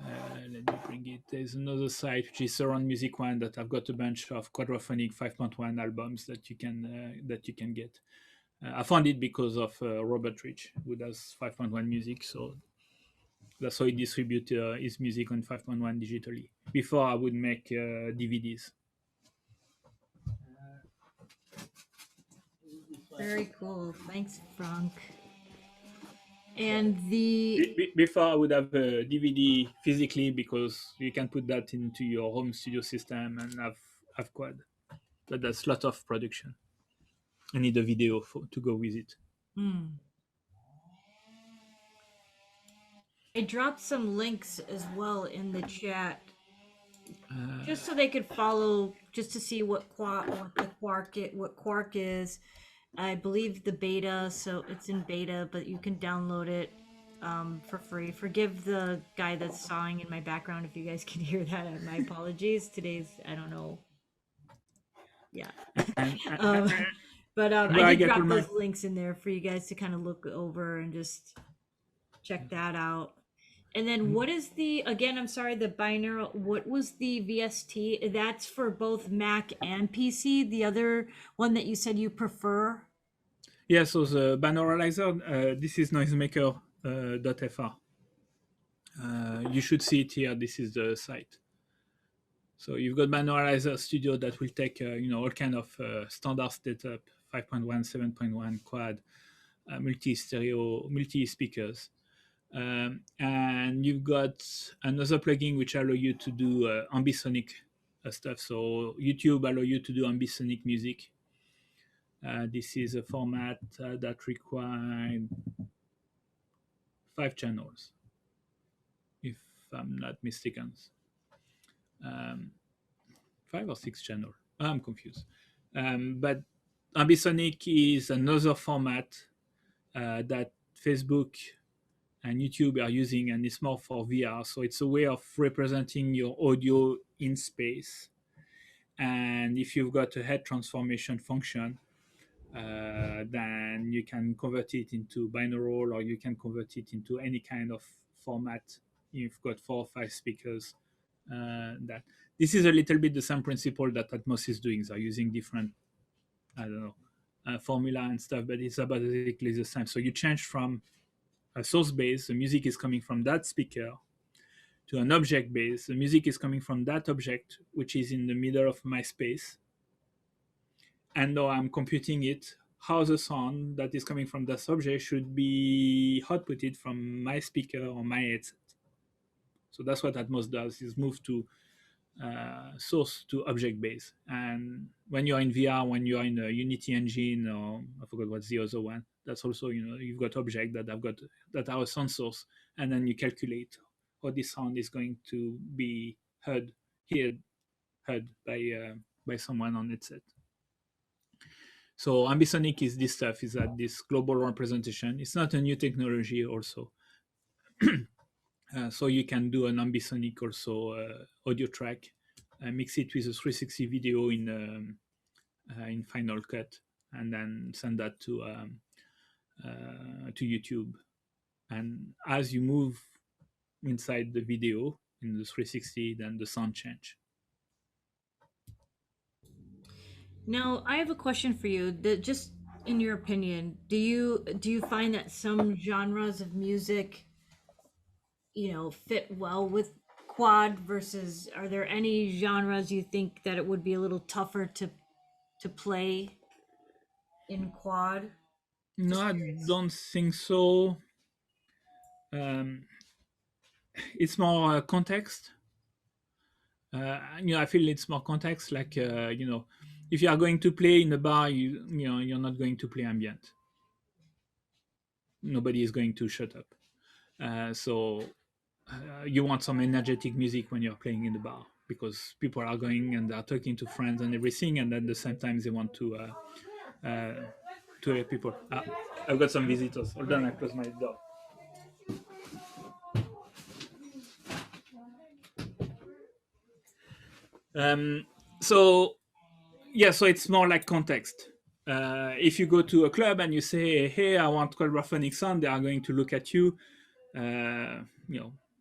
Let me bring it. There's another site which is Surround Music One that I've got a bunch of quadraphonic 5.1 albums that you can get. I found it because of Robert Rich, who does 5.1 music. So that's how he distributes his music on 5.1 digitally. Before I would make DVDs. Very cool. Thanks, Franck. And before I would have a DVD physically because you can put that into your home studio system and have quad. But that's a lot of production. I need a video to go with it. I dropped some links as well in the chat, just so they could follow, just to see what Quark is. I believe the beta, so it's in beta, but you can download it for free. Forgive the guy that's sawing in my background if you guys can hear that. My apologies. Today's, I don't know. Yeah. But I did drop those links in there for you guys to kind of look over and just check that out. And then what is the, again, I'm sorry, the binaural, what was the VST? That's for both Mac and PC, the other one that you said you prefer? Yeah, so the binauralizer, this is noisemaker.fr. You should see it here. This is the site. So you've got Binauralizer Studio that will take all kind of standard setup, 5.1, 7.1 quad, multi-stereo, multi-speakers. And you've got another plugin which allow you to do ambisonic stuff. So YouTube allow you to do ambisonic music. This is a format that requires 5 channels, if I'm not mistaken. 5 or 6 channel. I'm confused. But ambisonic is another format that Facebook and YouTube are using, and it's more for VR. So it's a way of representing your audio in space. And if you've got a head transformation function, then you can convert it into binaural, or you can convert it into any kind of format. You've got 4 or 5 speakers. That this is a little bit the same principle that Atmos is doing. They're using different, I don't know, formula and stuff, but it's about basically the same. So you change from a source base, the music is coming from that speaker, to an object base, the music is coming from that object, which is in the middle of my space. And now I'm computing it, how the sound that is coming from that object should be outputted from my speaker or my headset. So that's what Atmos does, is move to source to object base. And when you're in VR, when you're in a Unity engine, or I forgot what's the other one, that's also, you've got objects that are a sound source, and then you calculate how this sound is going to be heard by someone on headset. So ambisonic is this stuff, is that this global representation. It's not a new technology also. So you can do an ambisonic also audio track, mix it with a 360 video in Final Cut, and then send that to YouTube. And as you move inside the video in the 360, then the sound change. Now, I have a question for you. Just in your opinion, do you find that some genres of music, fit well with quad versus, are there any genres you think that it would be a little tougher to play in quad? No, I don't think so. It's more context. I feel it's more context. Like if you are going to play in a bar, you're not going to play ambient. Nobody is going to shut up. So you want some energetic music when you're playing in the bar, because people are going and they're talking to friends and everything, and at the same time they want to hear people. I've got some visitors. Hold on, I close my door. So it's more like context. If you go to a club and you say, "Hey, I want quadraphonic sound," they are going to look at you.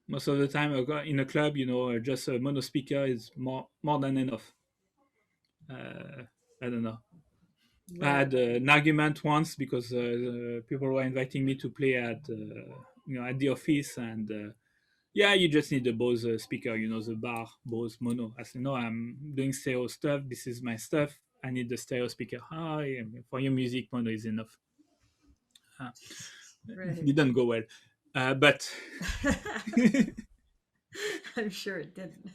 Most of the time in a club, just a mono speaker is more than enough. I don't know. Right. I had an argument once because people were inviting me to play at the office, and you just need a Bose speaker, the bar Bose mono. I said, no, I'm doing stereo stuff. This is my stuff. I need the stereo speaker. For your music, mono is enough. Right. Didn't go well, but I'm sure it didn't.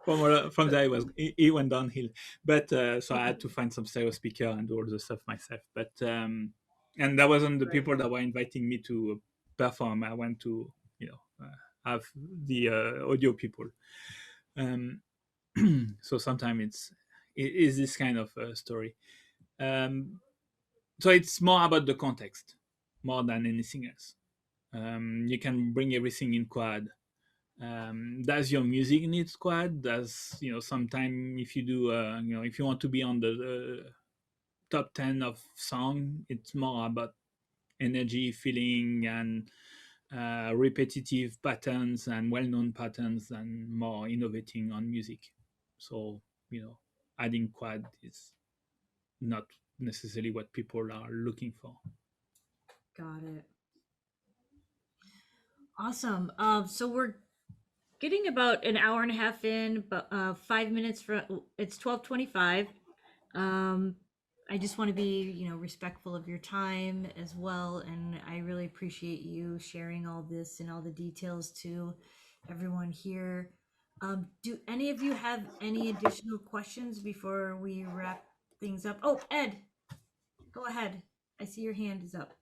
From there, it went downhill. But so I had to find some stereo speaker and do all the stuff myself. But and that wasn't the people that were inviting me to perform. I went to have the audio people. So sometimes it is this kind of story. So it's more about the context more than anything else. You can bring everything in quad. Does your music need quad? Does sometime if you do if you want to be on the top 10 of song, it's more about energy, feeling, and repetitive patterns and well-known patterns, and more innovating on music. So adding quad is not necessarily what people are looking for. Got it. Awesome. So we're getting about an hour and a half in, but 5 minutes for it's 12:25. I just want to be, respectful of your time as well, and I really appreciate you sharing all this and all the details to everyone here. Do any of you have any additional questions before we wrap things up? Oh, Ed, go ahead. I see your hand is up.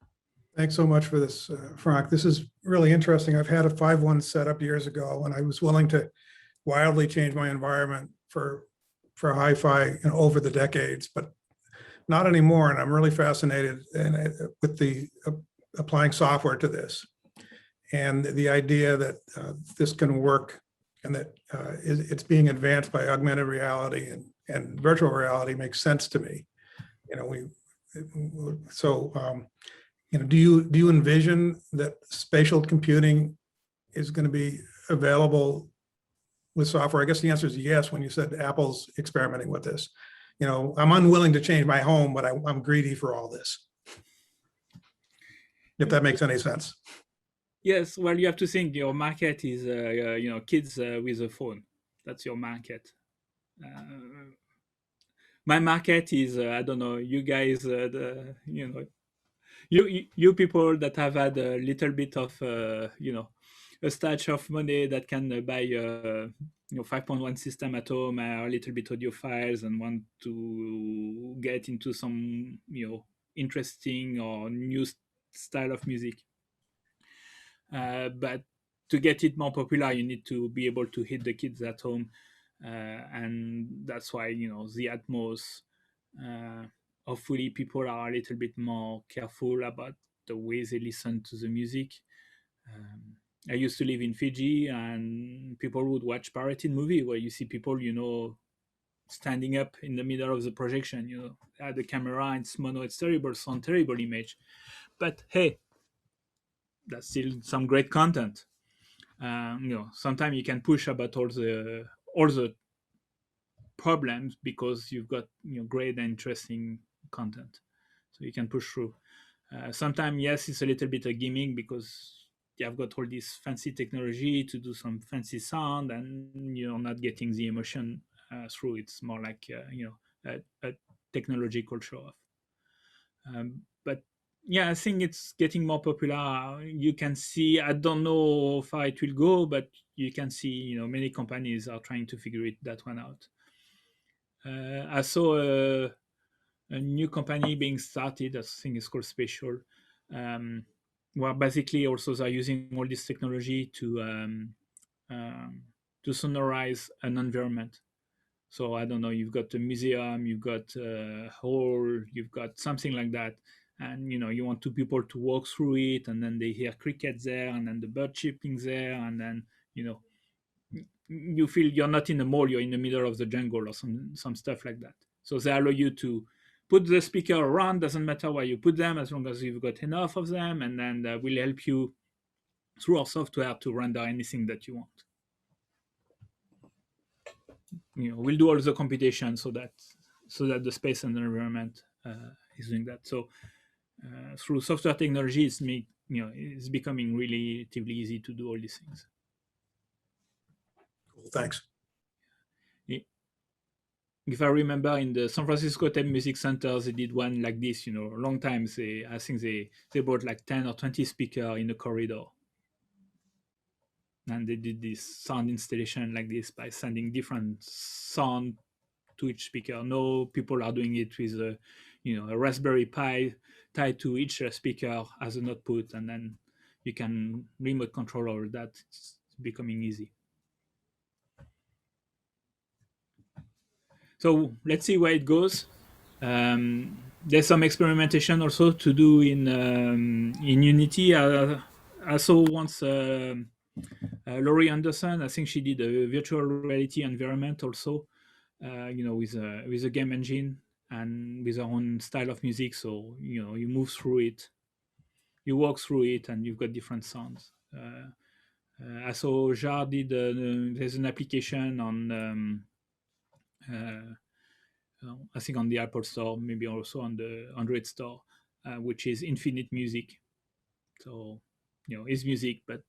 Thanks so much for this, Franck. This is really interesting. I've had a 5.1 set up years ago, and I was willing to wildly changed my environment for hi-fi over the decades, but not anymore. And I'm really fascinated with the applying software to this, and the idea that this can work, and that it's being advanced by augmented reality and virtual reality makes sense to me. Do you envision that spatial computing is going to be available with software? I guess the answer is yes, when you said Apple's experimenting with this. I'm unwilling to change my home, but I'm greedy for all this. If that makes any sense. Yes, well, you have to think your market is kids with a phone. That's your market. My market is I don't know, you guys, you people that have had a little bit of a stash of money that can buy 5.1 system at home, a little bit audio files, and want to get into some interesting or new style of music. But to get it more popular, you need to be able to hit the kids at home, and that's why the Atmos. Hopefully, people are a little bit more careful about the way they listen to the music. I used to live in Fiji, and people would watch pirated movie where you see people, standing up in the middle of the projection. At the camera, it's mono, it's terrible sound, terrible image. But hey, that's still some great content. Sometimes you can push about all the problems because you've got great and interesting content, so you can push through. Sometimes yes, it's a little bit a gimmick because you have got all this fancy technology to do some fancy sound, and you're not getting the emotion through. It's more like a technological show off. But yeah, I think it's getting more popular. You can see, I don't know how far it will go, but you can see, many companies are trying to figure that one out. I saw a new company being started, I think it's called Spatial, where basically also they're using all this technology to sonorize an environment. So I don't know, you've got a museum, you've got a hall, you've got something like that, and you want two people to walk through it, and then they hear crickets there, and then the bird chirping there, and then you feel you're not in a mall, you're in the middle of the jungle or some stuff like that. So they allow you to put the speaker around, doesn't matter where you put them, as long as you've got enough of them, and then that will help you through our software to render anything that you want. We'll do all the computation so that the space and the environment is doing that. So through software technology, it's becoming relatively easy to do all these things. Cool, thanks. If I remember, in the San Francisco Tech Music Center, they did one like this, a long time. I think they brought like 10 or 20 speakers in the corridor. And they did this sound installation like this by sending different sound to each speaker. No, people are doing it with a Raspberry Pi tied to each speaker as an output, and then you can remote control all that. It's becoming easy. So let's see where it goes. There's some experimentation also to do in Unity. I saw once Laurie Anderson. I think she did a virtual reality environment also, with a game engine and with her own style of music. So you move through it, you walk through it, and you've got different sounds. I saw Jar did. There's an application on. I think on the Apple Store, maybe also on the Android Store, which is Infinite Music. So, it's music, but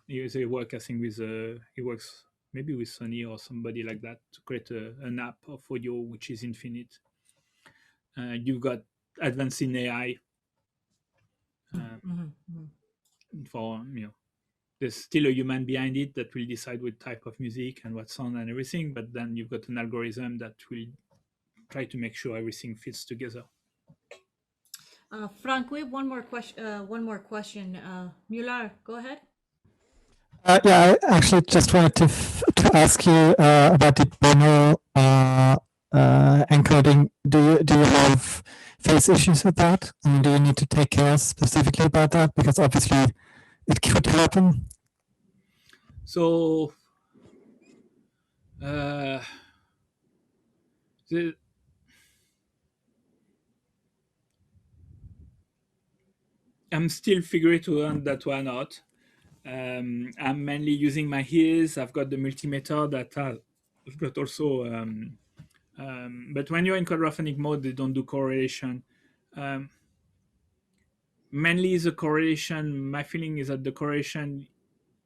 they work, I think, it works maybe with Sony or somebody like that to create an app of audio which is infinite. You've got advanced in AI for, there's still a human behind it that will decide what type of music and what sound and everything, but then you've got an algorithm that will try to make sure everything fits together. Franck, we have one more question. Muller, go ahead. Yeah, I actually just wanted to ask you about the binaural encoding. Do you have face issues with that? I mean, do you need to take care specifically about that? Because obviously it could happen. So the, I'm still figuring out that one out. I'm mainly using my ears. I've got the multimeter that I've got also. But when you're in quadraphonic mode, they don't do correlation. Um, Mainly the correlation. My feeling is that the correlation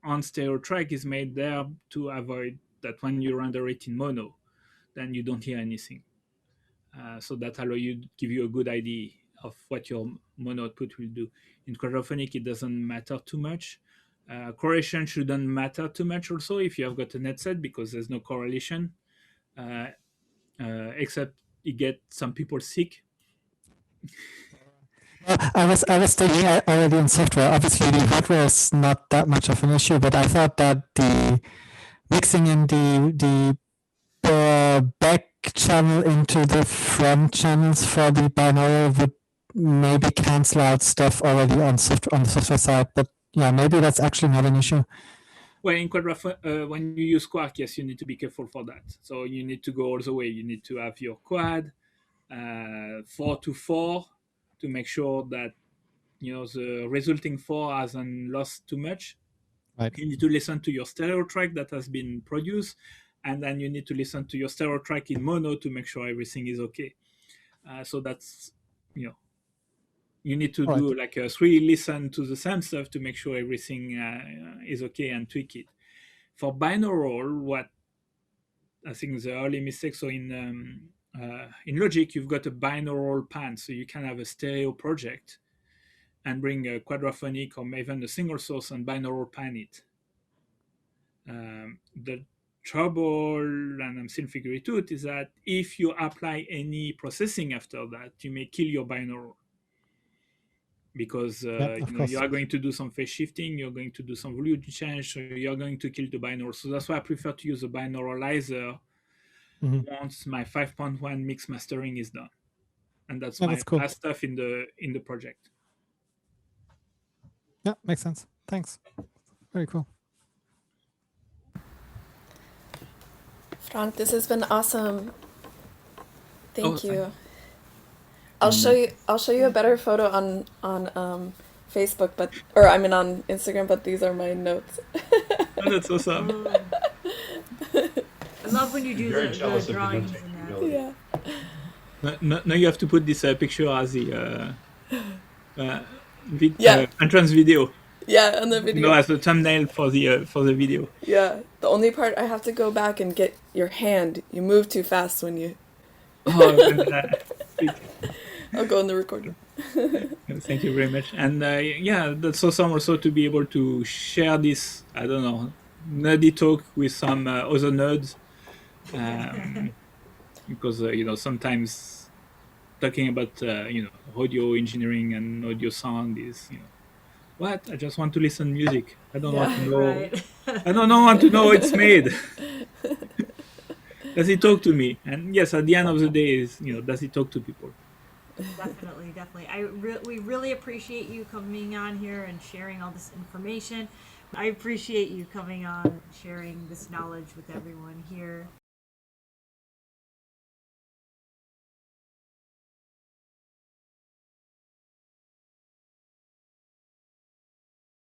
on stereo track is made there to avoid that when you render it in mono, then you don't hear anything. So that give you a good idea of what your mono output will do. In quadraphonic, it doesn't matter too much. Correlation shouldn't matter too much also if you have got an headset, because there's no correlation, except you get some people sick. I was thinking already in software. Obviously, the hardware is not that much of an issue, but I thought that the mixing in the back channel into the front channels for the binaural would maybe cancel out stuff already on the software side. But yeah, maybe that's actually not an issue. Well, in when you use Quark, yes, you need to be careful for that. So you need to go all the way. You need to have your quad 4 to 4 to make sure that the resulting 4 hasn't lost too much. Right. You need to listen to your stereo track that has been produced, and then you need to listen to your stereo track in mono to make sure everything is okay. So that's you need to do like a 3 listen to the same stuff to make sure everything is okay and tweak it. For binaural, what I think the early mistake, so in Logic, you've got a binaural pan, so you can have a stereo project and bring a quadraphonic or even a single source and binaural pan it. The trouble, and I'm still figuring it out, is that if you apply any processing after that, you may kill your binaural. Because you are going to do some phase shifting, you're going to do some volume change, so you're going to kill the binaural. So that's why I prefer to use a binauralizer once my 5.1 mix mastering is done, and that's my last stuff in the project. Yeah, makes sense. Thanks. Very cool. Franck, this has been awesome. Thank you. I'll show you a better photo on Facebook, on Instagram, but these are my notes. Oh, that's awesome. I love when you do the drawings and that. Yeah. Now you have to put this picture as the entrance video. Yeah, on the video. As the thumbnail for the video. Yeah, the only part I have to go back and get your hand. You move too fast when you. I'll go in the recorder. Thank you very much. And that's awesome also to be able to share this, I don't know, nerdy talk with some other nerds. Because, sometimes talking about, audio engineering and audio sound is, what? I just want to listen to music. I don't want to know. Right. I don't want to know it's made. Does it talk to me? And yes, at the end of the day, is does it talk to people? Definitely. We really appreciate you coming on here and sharing all this information. I appreciate you coming on and sharing this knowledge with everyone here.